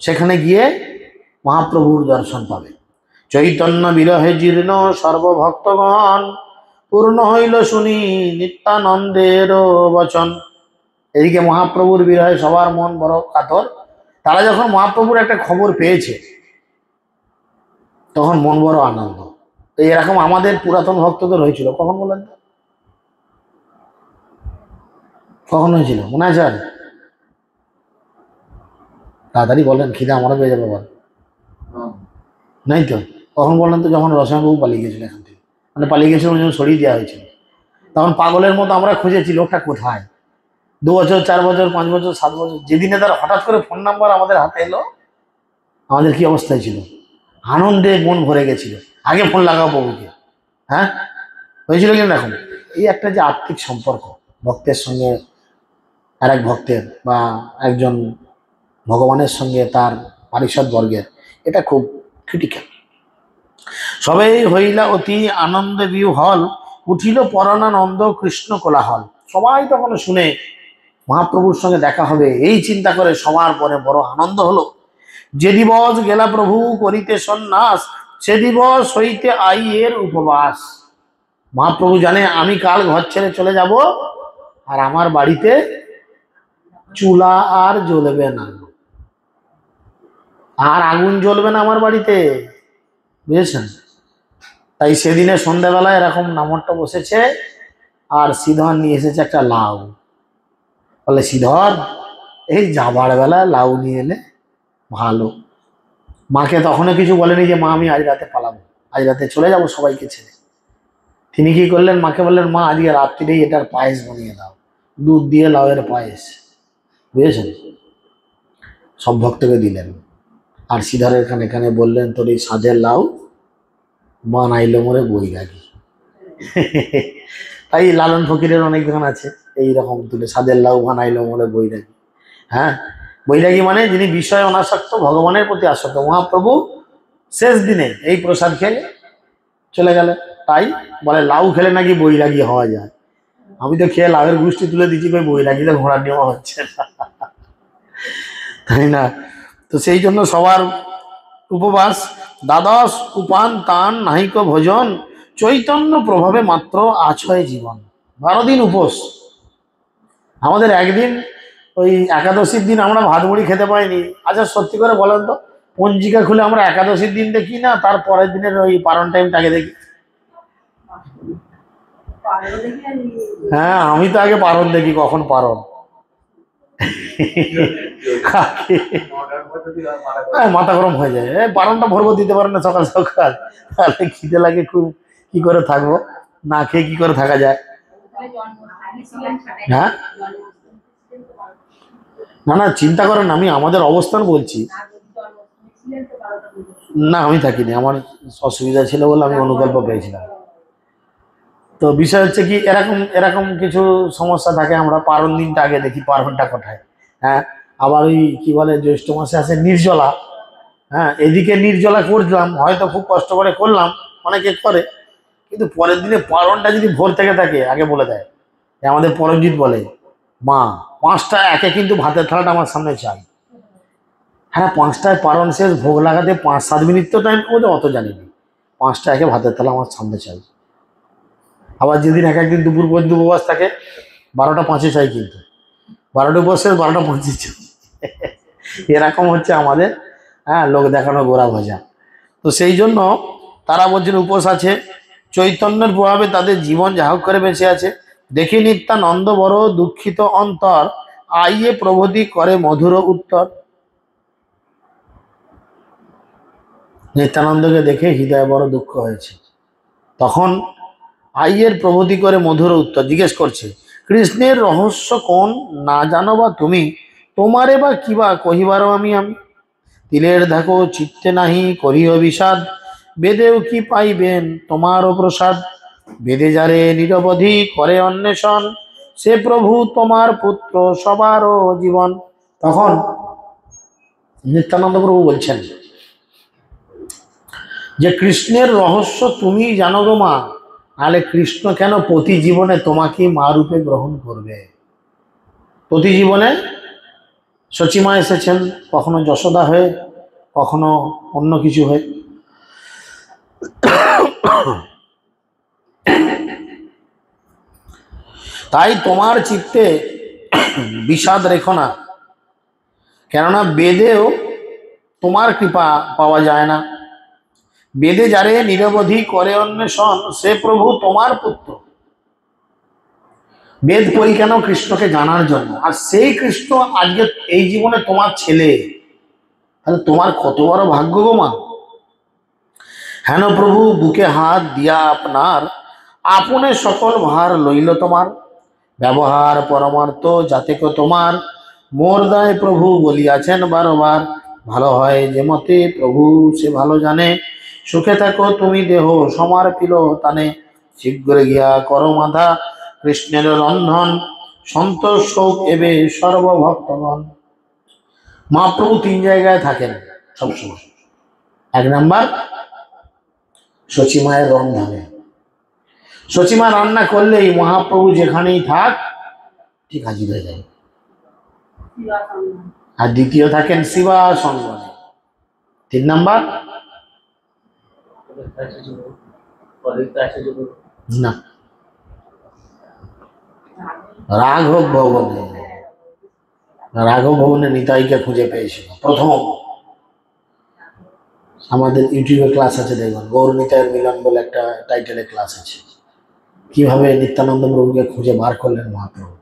সেখানে গিয়ে মহাপ্রভুর দর্শন পাবে। চৈতন্য বিরহে জীর্ণ সর্বভক্তগণ, পূর্ণ হইল শুনি নিত্যানন্দের বচন। এদিকে মহাপ্রভুর বিরহে সবার মন বড় কাতর। তারা যখন মহাপ্রভুর একটা খবর পেয়েছে তখন মন বড় আনন্দ। তো এরকম আমাদের পুরাতন ভক্তদের হয়েছিল, কখন বলেন তো, কখন হয়েছিল মনে আছে? আর তাড়াতাড়ি বলেন, খিদে আমারও পেয়ে যাবে আবার। নাই তো, কখন বললেন তো? যখন রসমবাবু পালিয়ে গেছিল এখান থেকে, মানে পালিয়ে গেছিল, যখন সরিয়ে দেওয়া হয়েছিল, তখন পাগলের মতো আমরা খুঁজেছি লোকটা কোথায়। 2 বছর 4 বছর 5 বছর 7 বছর, যেদিনে তার হঠাৎ করে ফোন নাম্বার আমাদের হাতে এলো, আমাদের কি অবস্থায় ছিল, আনন্দে মন ভরে গেছিল। আগে ফোন লাগাও প্রভুকে, হ্যাঁ হয়েছিল কিন্তু। এখন এই একটা যে আত্মিক সম্পর্ক ভক্তের সঙ্গে আর এক ভক্তের, বা একজন ভগবানের সঙ্গে তার পারিষদ বর্গের, এটা খুব ক্রিটিক্যাল। সবাই হইলা অতি আনন্দ বিহল, উঠিল পরমানন্দ কৃষ্ণ কোলাহল। সবাই তখন শুনে মহাপ্রভুর সঙ্গে দেখা হবে এই চিন্তা করে সবার পরে বড় আনন্দ হলো। যে দিবস গেলা প্রভু করিতে সন্ন্যাস, সে দিবস হইতে আই এর উপবাস। মহাপ্রভু জানে আমি কাল ঘর ছেড়ে চলে যাব, আর আমার বাড়িতে চুলা আর জ্বলবে না, আর আগুন জ্বলবে না আমার বাড়িতে, বুঝেছেন? তাই সেদিনে সন্ধ্যাবেলায় এরকম নামটা বসেছে, আর শ্রীধর নিয়ে এসেছে একটা লাউ। বলে শ্রীধর এই যাবার বেলা লাউ নিয়ে এলে ভালো। মাকে তখনও কিছু বলেনি যে মা আমি আজ রাতে পালাবো, আজ রাতে চলে যাব সবাইকে ছেড়ে। তিনি কি করলেন, মাকে বললেন মা আজকে রাত্রিরেই এটার পায়েস বানিয়ে দাও, দুধ দিয়ে লাউয়ের পায়েস, বুঝেছেন? সব ভক্তকে দিলেন। আর শ্রীধরের কানে কানে বললেন তোর এই সাজের লাউ বানাইলো মোরে বৈরাগী। তাই লালন ফকিরের অনেক গান আছে এইরকম তুলে, সাজের লাউ বানাইলো মোরে বৈরাগী। হ্যাঁ, বৈরাগী মানে যিনি বিষয় অনাসক্ত, ভগবানের প্রতি আসক্ত। মহাপ্রভু শেষ দিনে এই প্রসাদ খেলে চলে গেল। তাই বলে লাউ খেলে নাকি বৈরাগী হওয়া যায়। আমি তো খেয়ে লাউয়ের গুষ্টি তুলে দিচ্ছি, কই বৈরাগীতে ঘোড়া নেওয়া হচ্ছে না, তাই না? তো সেই জন্য সবার উপবাস। দ্বাদশ উপান তান নাহিক ভোজন, চৈতন্য প্রভাবে মাত্র আছয় জীবন। 12 দিন উপোস। আমাদের একদিন ওই একাদশীর দিন আমরা ভাত মুড়ি খেতে পাইনি। আচ্ছা সত্যি করে বলেন তো, পঞ্জিকা খুলে আমরা একাদশীর দিন দেখি না তার পরের দিনের ওই পারণ টাইমটাকে দেখি? হ্যাঁ, আমি তো আগে পারণ দেখি, কখন পারণ। মাথা গরম হয়ে যায়, পারণটা ভরবো দিতে পারে না সকাল সকাল, তাহলে খিদে লাগে খুব, কি করে থাকবো, না খেয়ে কি করে থাকা যায়? হ্যাঁ, না না চিন্তা করেন, আমি আমাদের অবস্থান বলছি। না আমি থাকিনি, আমার অসুবিধা ছিল বলে আমি অনুকল্প পেয়েছিলাম। তো বিষয় হচ্ছে কি, এরকম এরকম কিছু সমস্যা থাকে। আমরা পারণ দিনটা আগে দেখি, পারণটা কোথায়। হ্যাঁ, আবার ওই কি বলে জ্যৈষ্ঠ মাসে আছে নির্জলা। হ্যাঁ, এদিকে নির্জলা করলাম, হয়তো খুব কষ্ট করে করলাম, অনেকে করে, কিন্তু পরের দিনে পারণটা যদি ভোর থেকে থাকে আগে বলে দেয়। আমাদের পরমজিৎ বলে মা 5টা একে কিন্তু ভাতের থালাটা আমার সামনে চাই। হ্যাঁ, 5টায় পারণ শেষ, ভোগ লাগাতে 5-7 মিনিট তো টাইম, অত জানিনি। 5টা একে ভাতের থালা আমার সামনে চাই। আবার যেদিন এক একদিন দুপুর পর্যন্ত উপবাস থাকে 12টা 5-এ চাই, কিন্তু 12টা উপবাস 12টা 5-এ চাই। এরকম হচ্ছে আমাদের, হ্যাঁ, লোক দেখানো গোড়া ভাজা। তো সেই জন্য তারা বলছেন উপোস আছে, চৈতন্যের প্রভাবে তাদের জীবন যা হোক করে বেঁচে আছে। দেখি নিত্যানন্দ বড় দুঃখিত অন্তর, আইয়ে প্রভৃতি করে মধুর উত্তর। নিত্যানন্দকে দেখে হৃদয় বড় দুঃখ হয়েছে। তখন আইয়ের প্রভৃতি করে মধুর উত্তর জিজ্ঞেস করছে, কৃষ্ণের রহস্য কোন না জানো বা তুমি, তোমারে বা কিবা কহিবারও আমি। তিলের দেখো চিত্তে নাহি করিও বিষাদ, বেদেও কি পাইবেন তোমারও প্রসাদ। বেদে যারে নিরবধি করে অন্বেষণ, সে প্রভু তোমার পুত্র সবারও জীবন। তখন নিত্যানন্দ প্রভু বলছেন যে কৃষ্ণের রহস্য তুমি জানো গো মা, নাহলে কৃষ্ণ কেন প্রতি জীবনে তোমাকে মা রূপে গ্রহণ করবে? প্রতি জীবনে সচিমা এসেছেন, কখনো যশোদা হয়ে, কখনো অন্য কিছু হয়ে। তাই তোমার চিত্তে বিষাদ রেখো না, কেননা বেদেও তোমার কৃপা পাওয়া যায় না। বেদে যারে নিরবধি করে অন্বেষণ, সে প্রভু তোমার পুত্র। বেদ পড়ি কেন? কৃষ্ণকে জানার জন্য। আর সেই কৃষ্ণ আজকে এই জীবনে তোমার ছেলে, তাহলে তোমার কত বড় ভাগ্য গো মা। হেন প্রভু বুকে হাত দিয়া আপনার, আপনে সকল ভার লইল তোমার। ব্যবহার পরমার্থ যাতে কো তোমার, মোর দায় প্রভু বলিয়াছেন বারবার। ভালো হয় যে মতে প্রভু সে ভালো জানে, সুখে থাকো তুমি দেহ সমার পিল তানে। শীঘ্র গিয়া করো মাধা কৃষ্ণের রন্ধন, সন্তোষ শোক এবে সর্বভক্তগণ। মহাপ্রভু 3 জায়গায় থাকেন সবসময়। 1 নাম্বার সচিমায়ের রন্ধনে, সচিমা রান্না করলেই মহাপ্রভু যেখানেই থাক ঠিক হাজির হয়ে যায়। আর দ্বিতীয় থাকেন শিবা সঙ্গনে। 3 নাম্বার না, রাঘব ভবনে। রাঘব ভবনে নিতাইকে খুঁজে পেয়েছিল প্রথম। আমাদের ইউটিউবে ক্লাস আছে, দেখবেন গৌর নিতাইয়ের মিলন বলে একটা টাইটেলে ক্লাস আছে, কিভাবে নিত্যানন্দ প্রভুকে খুঁজে বার করলেন মহাপ্রভু।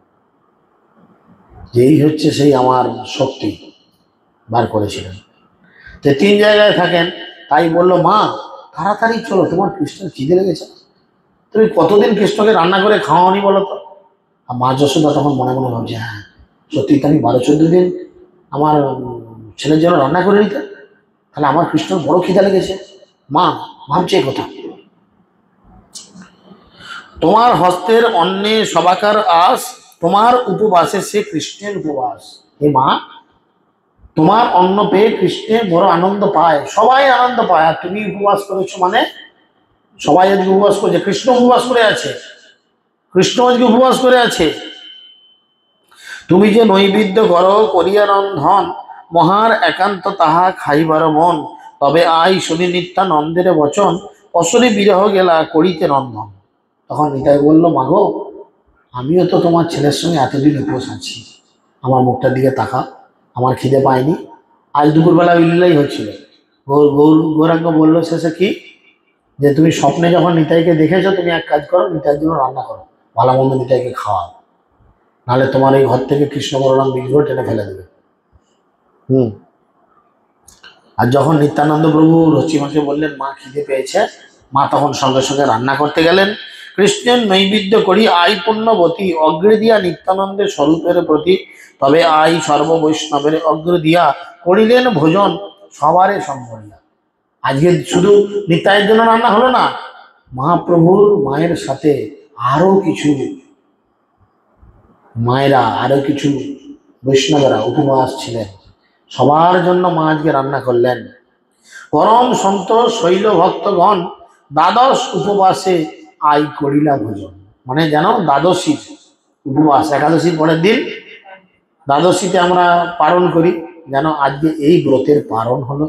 যেই হচ্ছে সেই আমার শক্তি বার করেছিলেন। তো 3 জায়গায় থাকেন। তাই বললো, মা তাড়াতাড়ি চলো, তোমার কৃষ্ণের খিদে লেগেছে, তুমি কতদিন কৃষ্ণকে রান্না করে খাওয়ানি বলো তো। আর মা যশোদা তখন মনে মনে ভাবছে, হ্যাঁ সত্যি তো আমি 12-14 দিন আমার ছেলের জন্য রান্না করে নিতে, তাহলে আমার কৃষ্ণর বড় খিদা লেগেছে। মা ভাবছে কথা, তোমার হস্তের অন্নে সবাকার আস, তোমার উপবাসে সে কৃষ্ণের উপবাস। হে মা, তোমার অন্ন পেয়ে কৃষ্ণের বড় আনন্দ পায়, সবাই আনন্দ পায়, আর তুমি উপবাস করেছো মানে সবাই আজকে উপবাস করছে, কৃষ্ণ উপবাস করে আছে, কৃষ্ণ আজকে উপবাস করে আছে। তুমি যে নৈবেদ্য করো করিয়া রন্ধন, মহার একান্ত তাহা খাইবার মন, তবে আই শুনি নিত্যানন্দের বচন, অসরি বিরহ গেলা করিতে রন্ধন। তখন নিতাই বলল, মাগো আমিও তো তোমার ছেলের সঙ্গে এতদিন উপবাস আছি, আমার মুখটার দিকে তাকা, আমার খিদে পায়নি। আজ দুপুরবেলা উল্লাই হচ্ছিল। গৌরাঙ্গ বললো শেষে কি, যে তুমি স্বপ্নে যখন নিতাইকে দেখেছো, তুমি এক কাজ করো, নিতাইয়ের জন্য রান্না করো, ভালো মন্দ নিতাইকে খাওয়াও, নাহলে তোমার এই ঘর থেকে কৃষ্ণ বলরাম বিগ্রহ টেনে ফেলে দেবে। আর যখন নিত্যানন্দ প্রভু রচিমাকে বললেন মা খিদে পেয়েছে, মা তখন সঙ্গে সঙ্গে রান্না করতে গেলেন। কৃষ্ণের নৈবেদ্য করি আই পুণ্যবতী, অগ্রে দিয়া নিত্যানন্দের স্বরূপের প্রতি, তবে আই সর্ব বৈষ্ণবের অগ্রে দিয়া করিলেন ভোজন সবারে সম্বরিয়া। আজকে শুধু নিত্যায়ের জন্য রান্না হলো না, মহাপ্রভুর মায়ের সাথে আরো কিছু মায়েরা, আরো কিছু বৈষ্ণবেরা উপবাস ছিলেন, সবার জন্য মা আজকে রান্না করলেন। পরম সন্তোষ শৈল ভক্তগণ, দ্বাদশ উপবাসে আই করিলা ভোজন। মানে যেন দ্বাদশীর উপবাস, একাদশীর পরের দিন দ্বাদশীতে আমরা পালন করি, যেন আজকে এই ব্রতের পালন হলো।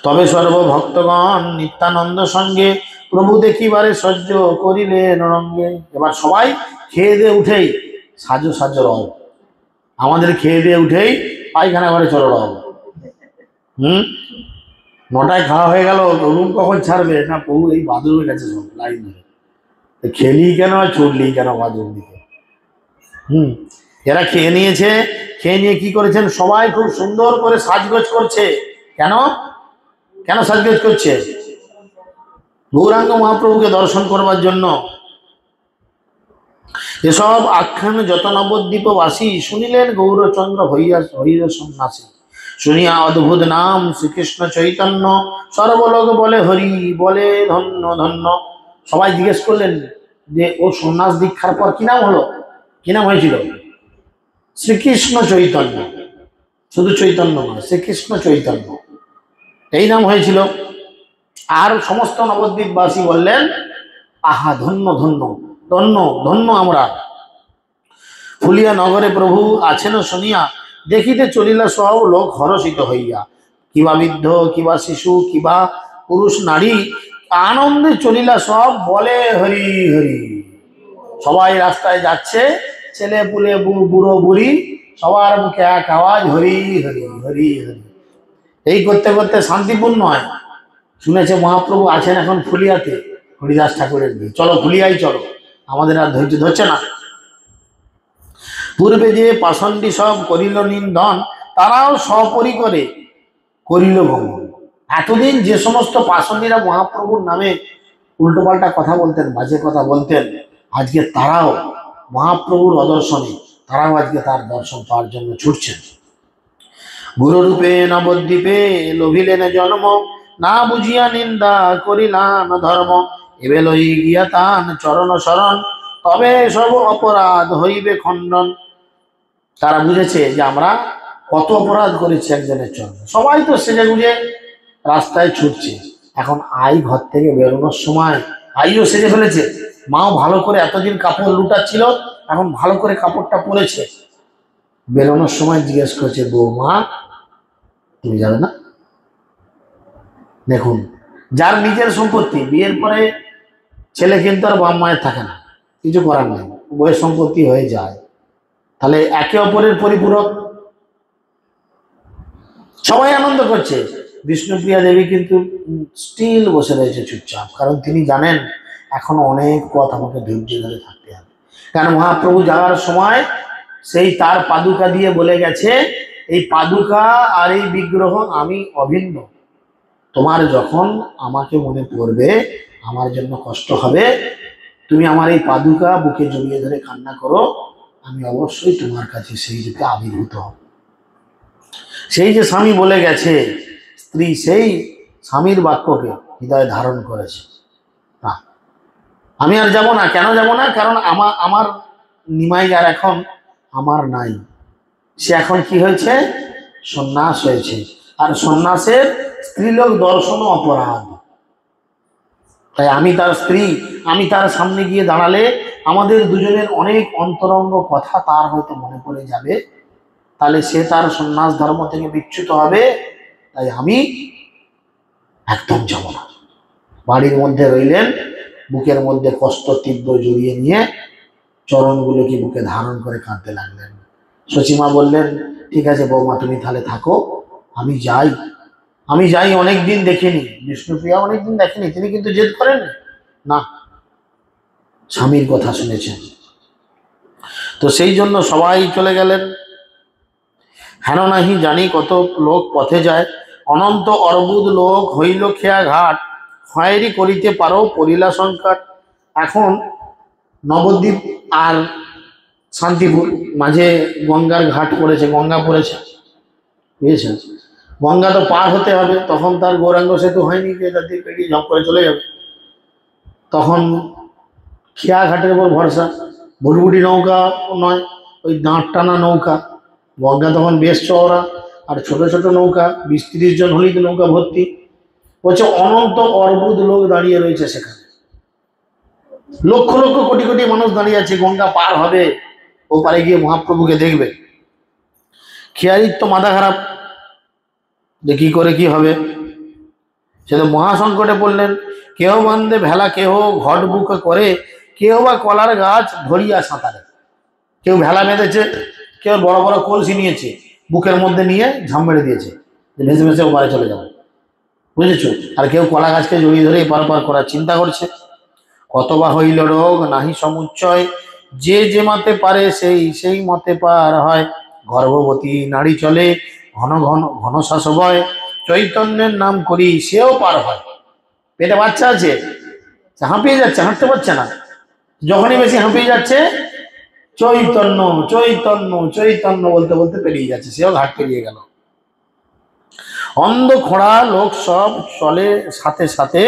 তবে সর্বভক্তগণ নিত্যানন্দ সঙ্গে, প্রভু দেখিবারে সহ্য করিলেন রঙ্গে। এবার সবাই খেয়ে দিয়ে উঠেই সাজো সাজো রব, আমাদের খেয়ে দিয়ে উঠেই পায়খানা ঘরে চলো রব। 9টায় খাওয়া হয়ে গেল, রুম কখন ছাড়বে না, প্রভু এই বাদুর গেছে সব লাইন ধরে, খেলি কেন চড়লি কেন বাদুর দিকে। এরা খেয়ে নিয়েছে, খেয়ে নিয়ে কি করেছেন, সবাই খুব সুন্দর করে সাজগোজ করছে। কেন কেন সাজগোজ করছে? গৌরাঙ্গ মহাপ্রভুকে দর্শন করবার জন্য। এসব আখ্যান যত নবদ্বীপবাসী শুনিলেন, গৌরচন্দ্র হইয়া হইল সন্ন্যাসী। শুনিয়া অদ্ভুত নাম শ্রীকৃষ্ণ চৈতন্য, সর্বলোক বলে হরি, বলে ধন্য ধন্য। সবাই জিজ্ঞেস করলেন যে ও সন্ন্যাস দীক্ষার পর কি নাম হলো, কি নাম হয়েছিল? শ্রীকৃষ্ণ চৈতন্য। শুধু চৈতন্য নয়, শ্রীকৃষ্ণ চৈতন্য এই নাম হয়েছিল। আর সমস্ত নবদ্বীপবাসী বললেন, আহা ধন্য ধন্য ধন্য ধন্য আমরা। ফুলিয়া নগরে প্রভু আছেন শুনিয়া, দেখিতে চলিলা সব লোক হরষিত হইয়া। কিবা বৃদ্ধ, কিবা শিশু, কিবা পুরুষ নারী, আনন্দে চলিলা সব, বলে হরি হরি। সবাই রাস্তায় যাচ্ছে, ছেলে পুলে বুড়ো বুড়ি, সবার মুখে এক আওয়াজ, হরি হরি হরি হরি। এই করতে করতে শান্তিপূর্ণ হয়। শুনেছে মহাপ্রভু আছেন এখন ফুলিয়াতে, হরিদাস ঠাকুরের দিয়ে, চলো ফুলিয়াই চলো, আমাদের আর ধৈর্য ধরছে না। পূর্বে যে পাষণ্ডী সব করিল নিন্দন, তারাও সপরিকরে করিল ভ্রমণ। এতদিন যে সমস্ত পাষণ্ডীরা মহাপ্রভুর নামে উল্টোপাল্টা কথা বলতেন, বাজে কথা বলতেন, আজকে তারাও মহাপ্রভুর অদর্শনে তারাও আজকে তার দর্শন পাওয়ার জন্য ছুটছেন। গুরুরূপে নবদ্বীপে লোভিলেন জন্ম, না বুঝিয়া নিন্দা করিলাম ধর্ম। এবে লই গিয়া তান চরণ শরণ, তবে সব অপরাধ হইবে খণ্ডন। তারা বুঝেছে যে আমরা কত অপরাধ করেছি একজনের জন্য। সবাই তো সেজে গুজে রাস্তায় ছুটছে, এখন আই ঘর থেকে বেরোনোর সময় ভাইও সেজে ফেলেছে, মাও ভালো করে এতদিন কাপড় লুটাচ্ছিল, এখন ভালো করে কাপড়টা পরেছে। বেরোনোর সময় জিজ্ঞেস করছে, বৌমা তুমি যাবে না? দেখুন, যার নিজের সম্পত্তি, বিয়ের পরে ছেলে কিন্তু আর বাপ মায়ের থাকে না, কিছু করার নেই, বইয়ের সম্পত্তি হয়ে যায়। তাহলে একে অপরের পরিপূরক, সবাই আনন্দ করছে। বিষ্ণুপ্রিয়া দেবী কিন্তু স্টিল বসে রয়েছে চুপচাপ, কারণ তিনি জানেন এখনো অনেক পথ আমাকে ধৈর্য ধরে থাকতে হবে। কারণ মহাপ্রভু যাওয়ার সময় সেই তার পাদুকা দিয়ে বলে গেছে, এই পাদুকা আর এই বিগ্রহ আমি অভিন্ন। তোমার যখন আমাকে মনে পড়বে, আমার জন্য কষ্ট হবে, তুমি আমার এই পাদুকা বুকে জড়িয়ে ধরে কান্না করো, আমি অবশ্যই তোমার কাছে সেই রূপে আবির্ভূত হব। সেই যে স্বামী বলে গেছে, স্ত্রী সেই স্বামীর বাক্যকে হৃদয়ে ধারণ করেছে। না, আমি আর যাব না। কেন যাব না? কারণ আমার নিমাই আর এখন আমার নাই। সে এখন কি হয়েছে? সন্ন্যাস হয়েছে। আর সন্ন্যাসের স্ত্রীলোক দর্শন অপরাধ। তাই আমি তার স্ত্রী, আমি তার সামনে গিয়ে দাঁড়ালে আমাদের দুজনের অনেক অন্তরঙ্গ কথা তার হয়তো মনে পড়ে যাবে, তাহলে সে তার সন্ন্যাস ধর্ম থেকে বিচ্যুত হবে। তাই আমি একদম যাব না। বাড়ির মধ্যে রইলেন, বুকের মধ্যে কষ্ট তীব্র জড়িয়ে নিয়ে চরণগুলোকে বুকে ধারণ করে কাঁদতে লাগলেন। সচিমা বললেন, ঠিক আছে বৌমা, তুমি তাহলে থাকো, আমি যাই। আমি যাই, অনেকদিন দেখিনি বিষ্ণুপ্রিয়া, অনেকদিন দেখেনি। তিনি কিন্তু জেদ করেন না, স্বামীর কথা শুনেছেন। তো সেই জন্য সবাই চলে গেলেন। হেন নাহি জানি কত লোক পথে যায়, অনন্ত অর্বুদ লোক হইল খেয়া ঘাট, খয়েরি করিতে পারো পরিলা সংকট। এখন নবদ্বীপ আর শান্তিপুর মাঝে গঙ্গার ঘাট পড়েছে, গঙ্গা পড়েছে, বুঝেছেন? গঙ্গা তো পার হতে হবে, তখন তার গৌরাঙ্গ সেতু হয়নি যে তার দিয়ে পেরিয়ে ঝপ করে চলে যাবে। তখন খেয়া ঘাটের উপর ভরসা, ভুটভুটি নৌকা নয়, ওই দাঁড় টানা নৌকা। গঙ্গা তখন বেশ চওড়া, আর ছোট ছোট নৌকা 20-30 জন হলেই তো নৌকা ভর্তি। বলছে অনন্ত অর্বুদ লোক দাঁড়িয়ে রয়েছে সেখানে, লক্ষ লক্ষ কোটি কোটি মানুষ দাঁড়িয়ে আছে, গঙ্গা পার হবে, ও পারে গিয়ে মহাপ্রভুকে দেখবে। খেয়ারির তো মাথা খারাপ, যে কি করে কি হবে। সে তো মহাসংকটে পড়লেন। কেহ বান্ধে ভেলা, কেহ ঘট বুক করে, কেউ বা কলার গাছ ধরিয়া সাঁতারে। কেউ ভেলা বেঁধেছে, কেউ বড় বড় কলসি নিয়েছে, বুকের মধ্যে নিয়ে ঝাম মেরে দিয়েছে, ভেসে ভেসে ওপারে চলে যাবে, বুঝেছো? আর কেউ কলা গাছকে জড়িয়ে ধরে এপার পার করার চিন্তা করছে। কতবা হইল রোগ নাহি সমুচ্চয়, যে যে মতে পারে সেই সেই মতে পার হয়। গর্ভবতী নারী চলে ঘন ঘন ঘন শ্বাসবয়, চৈতন্যের নাম করি সেও পার হয়। পেটে বাচ্চা আছে, হাঁপিয়ে যাচ্ছে, হাঁটতে পারছে না, যখনই বেশি হাঁপিয়ে যাচ্ছে চৈতন্য চৈতন্য চৈতন্য বলতে বলতে পেরিয়ে যাচ্ছে, সেও ঘাট পেরিয়ে গেল। অন্ধ খোঁড়া লোক সব চলে সাথে সাথে,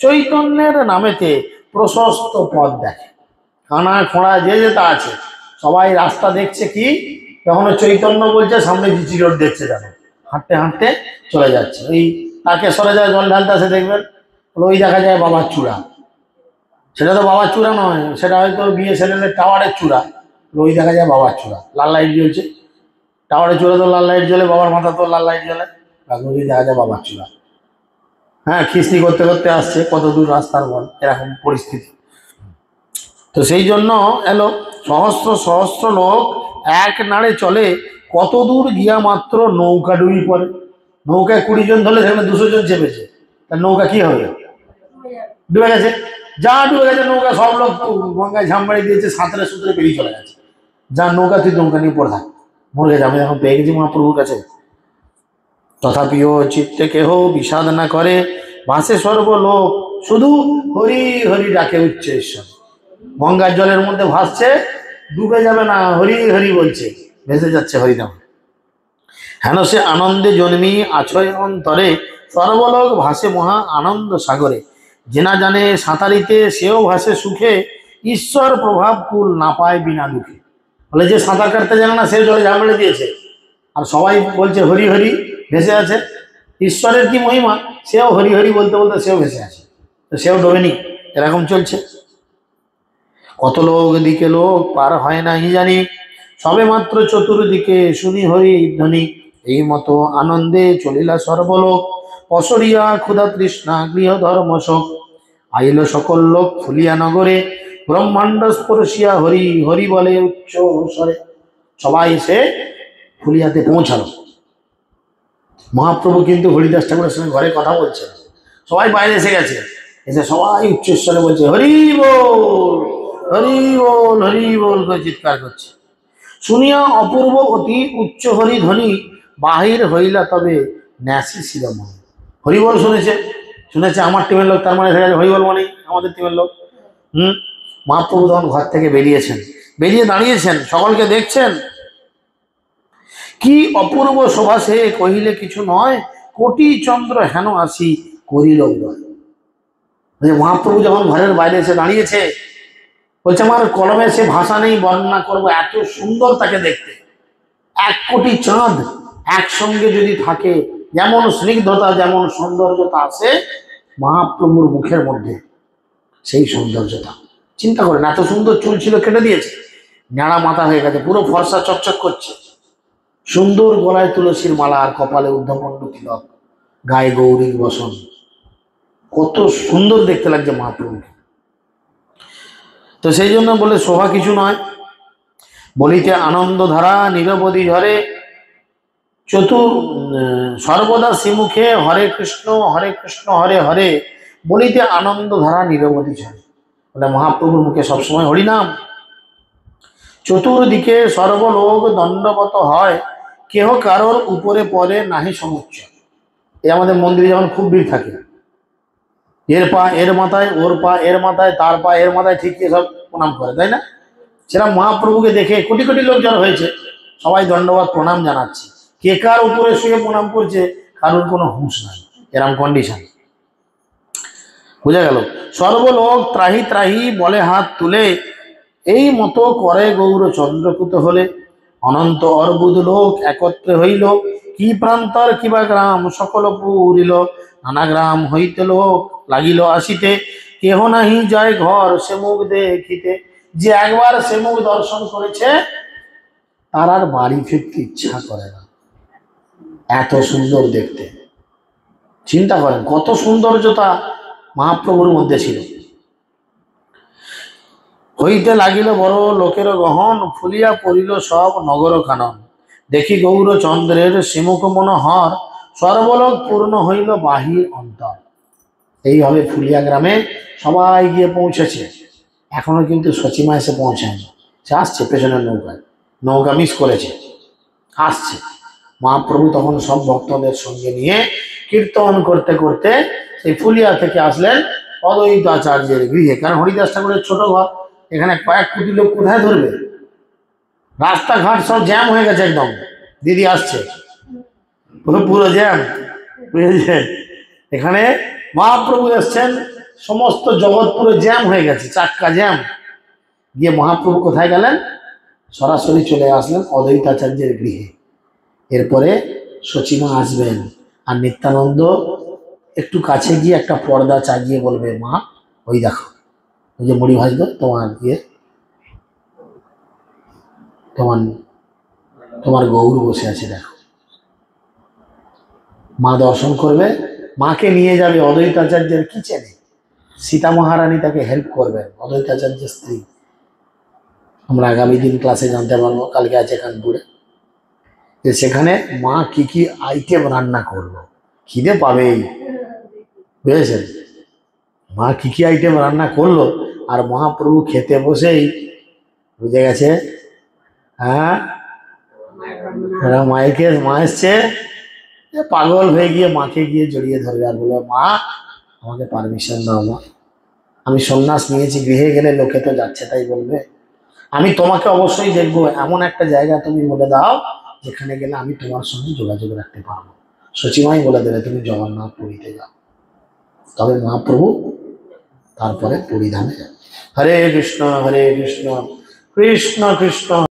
চৈতন্যের নামেতে প্রশস্ত পথ দেখে। কানা খোঁড়া যে যেটা আছে সবাই রাস্তা দেখছে, কি তখন চৈতন্য বলছে সামনে জিচি রোড দেখছে, দেখো হাঁটতে হাঁটতে চলে যাচ্ছে। ওই তাকে সরে যায় জল ঢালতে আসে, দেখবেন ওই দেখা যায় বাবার চূড়া। সেটা তো বাবার চূড়া নয়, সেটা হয়তো BSNL এর টাওয়ারের চূড়া। ওই দেখা যায় বাবার চূড়া, লাল লাইট জ্বলছে, টাওয়ারের চূড়া তো লাল লাইট জ্বলে, বাবার মাথা তো লাল লাইট জ্বলে, ওই দেখা যায় বাবার চূড়া। হ্যাঁ, খিস্তি করতে করতে আসছে, কত দূর রাস্তার বল, এরকম পরিস্থিতি। তো সেই জন্য এলো সহস্র সহস্র লোক এক নাড়ে চলে, কত দূর গিয়া মাত্র নৌকা ডুবি পড়ে। নৌকায় 20 জন ধরলে সেখানে 200 জন চেপেছে, তার নৌকা কি হবে? ডুবে গেছে। যা ডুবে গেছে নৌকা, সব লোক গঙ্গায় ঝাঁপ মারি দিয়েছে, সাঁতরে সুতরে পেরিয়ে চলে গেছে। যা নৌকা, তুই নৌকা নিয়ে পড়ে থাক, মরে গেছে, আমি এখন পেয়ে গেছি মহাপ্রভুর কাছে। তথাপিও চিত্তে কেহ বিষাদ না করে, ভাসে সর্বলোক শুধু হরি হরি ডাকে উচ্চেশ্বর। গঙ্গার জলের মধ্যে ভাসছে, ডুবে যাবে না, হরি হরি বলছে, ভেসে যাচ্ছে হরিনাম। হেন সে আনন্দে জন্মি আছয় অন্তরে, সর্বলোক ভাসে মহা আনন্দ সাগরে। জেনা জানে সাঁতারিতে সেও ভাসে সুখে, ঈশ্বর প্রভাব কুল না পায় বিনা দুঃখে। বলে যে সাঁতার কাটতে জানে না সে জলে ঝাঁপ মেরে দিয়েছে, আর সবাই বলছে হরি হরি, ভেসে আছে। ঈশ্বরের কি মহিমা, সেও হরি হরি বলতে বলতে সেও ভেসে আছে, তো সেও ডোবেনি। এরকম চলছে। কত লোক দিকে লোক পার হয় না হি জানি, সবে মাত্র চতুর্দিকে শুনি হরি ধ্বনি। এই মতো আনন্দে চলিলা সর্বলোক, অসরিয়া ক্ষুধা তৃষ্ণা গৃহ ধর্ম শোক। আইল সকল লোক ফুলিয়া নগরে, ব্রহ্মাণ্ড স্পর্শিয়া হরি হরি বলে উচ্চ স্বরে। সবাই এসে ফুলিয়াতে পৌঁছালো। মহাপ্রভু কিন্তু হরিদাস ঠাকুরের সঙ্গে ঘরে কথা বলছেন, সবাই বাইরে এসে গেছে, এসে সবাই উচ্চস্বরে বলছে হরি বল হরি বল হরি বল করে চিৎকার করছে। শুনিয়া অপূর্ব অতি উচ্চ হরি ধ্বনি, বাহির হইলা তবে ন্যাসি শিরোমণি। হরিবল শুনেছে, শুনেছে আমার টিমের লোক, তার মানে এসে গেছে হরিবল মানে আমাদের টিমের লোক। মহাপ্রভু তখন ঘর থেকে বেরিয়েছেন, বেরিয়ে দাঁড়িয়েছেন, সকলকে দেখছেন। কি অপূর্ব শোভা সে কহিলে কিছু নয়, কোটি চন্দ্র হেন আসি করিল উদয়। মহাপ্রভু যখন ঘরের বাইরে এসে দাঁড়িয়েছে, বলছে আমার কলমে সে ভাষা নেই বর্ণনা করবো, এত সুন্দর তাকে দেখতে। 1 কোটি চাঁদ একসঙ্গে যদি থাকে, যেমন স্নিগ্ধতা যেমন সৌন্দর্যতা আছে মহাপ্রভুর মুখের মধ্যে, সেই সৌন্দর্যতা চিন্তা করেন। এত সুন্দর চুল ছিল, কেটে দিয়েছে, ন্যাড়া মাথা হয়ে গেছে, পুরো ফর্সা চকচক করছে, সুন্দর গলায় তুলসীর মালা, আর কপালে ঊর্ধ্বমণ্ড তিলক, গায়ে গৌরীর বসন, কত সুন্দর দেখতে লাগছে মহাপ্রভুকে। তো সেই জন্য বলে শোভা কিছু নয়, বলিতে আনন্দ ধারা নিরবধি ঝরে, সর্বদা শ্রীমুখে হরে কৃষ্ণ হরে হরে, বলিতে আনন্দ ধারা নিরবধি ঝরে। বলে মহাপ্রভুর মুখে সবসময় হরিনাম। চতুর্দিকে সর্বলোক দণ্ডবত হয়, কেহ কারোর উপরে পরে নাহি সমুচ্চ। এই আমাদের মন্দিরে যেমন খুব ভিড় থাকে, এর পা এর মাথায়, ওর পা এর মাথায়, তার পা এর মাথায়, ঠিক সব প্রণাম করে, তাই না? সেটা মহাপ্রভুকে দেখে কোটি কোটি লোক যারা হয়েছে, সবাই দণ্ডবাদ প্রণাম জানাচ্ছে। কে কার উপরে শুয়ে প্রণাম করছে কারোর কোনো হুঁশ নাই, এরকম কন্ডিশন। বুঝা গেল? সর্বলোক ত্রাহি ত্রাহি বলে হাত তুলে, এই মতো করে গৌর চন্দ্রকুত হলে। অনন্ত অর্বুদ লোক একত্রে হইল, কি প্রান্তর কিবা গ্রাম সকল পুরিল। নানা গ্রাম হইতে লোক লাগিল আসিতে, কেহ নাহি যায় ঘর সে মুখ দেখিতে। যে একবার সে মুখ দর্শন করেছে তার আর বাড়ি ফিরতে ইচ্ছা করে না, এত সুন্দর দেখতে। চিন্তা করেন কত সৌন্দর্যতা মহাপ্রভুর মধ্যে ছিল। হইতে লাগিল বড় লোকের গহন, ফুলিয়া পড়িল সব নগর কানন। দেখি গৌর চন্দ্রের শ্রীমুখ মনোহর, সর্বলোক পূর্ণ হইল বাহির অন্তর। এইভাবে ফুলিয়া গ্রামে সবাই গিয়ে পৌঁছেছে। এখনো কিন্তু সচিমা এসে পৌঁছায়নি, সে আসছে পেছনের নৌকায়, নৌকা মিস করেছে, আসছে। মহাপ্রভু তখন সব ভক্তদের সঙ্গে নিয়ে কীর্তন করতে করতে সেই ফুলিয়া থেকে আসলেন অদ্বৈত আচার্যের গৃহে। কারণ হরিদাস ঠাকুরের ছোট ঘর, এখানে কয়েক কোটি লোক কোথায় ধরবে? রাস্তাঘাট সব জ্যাম হয়ে গেছে একদম। দিদি আসছে, পুরো জ্যাম, বুঝেছে? এখানে মহাপ্রভু এসছেন, সমস্ত জগৎ পুরো জ্যাম হয়ে গেছে, চাক্কা জ্যাম। গিয়ে মহাপ্রভু কোথায় গেলেন? সরাসরি চলে আসলেন অদ্বৈতাচার্যের গৃহে। এরপরে সচিমা আসবেন, আর নিত্যানন্দ একটু কাছে গিয়ে একটা পর্দা চাগিয়ে বলবে, মা ওই দেখো, ওই যে মুড়ি ভাজবে তোমার তোমার গৌর বসে আছে, দেখো। মা দর্শন করবে, মাকে নিয়ে যাবে অদ্বৈতাচার্যের কিচেনে, সীতা মহারানী তাকে হেল্প করবেন, অদ্বৈতাচার্যের স্ত্রী। আমরা আগামী দিন ক্লাসে জানতে পারবো, কালকে আছে কানপুরে, যে সেখানে মা কি কি আইটেম রান্না করলো, খিদে পাবেই, বুঝেছেন? মা কি কি আইটেম রান্না করলো, আর মহাপ্রভু খেতে বসেই বুঝে গেছে, হ্যাঁ মা এসছে, পাগল হয়ে গিয়ে মাকে গিয়ে জড়িয়ে ধরবে আর বলবে, মা আমাকে পারমিশন দাও, মা আমি সন্ন্যাস নিয়েছি, গৃহে গেলে লোকে তো যাচ্ছে তাই বলবে, আমি তোমাকে অবশ্যই দেখবো, এমন একটা জায়গা তুমি বলে দাও যেখানে গেলে আমি তোমার সঙ্গে যোগাযোগ রাখতে পারবো। সচিমাই বলে দেবে তুমি জগন্নাথ পুরীতে যাও। তবে মহাপ্রভু তারপরে পুরী ধামে যাবে। হরে কৃষ্ণ কৃষ্ণ কৃষ্ণ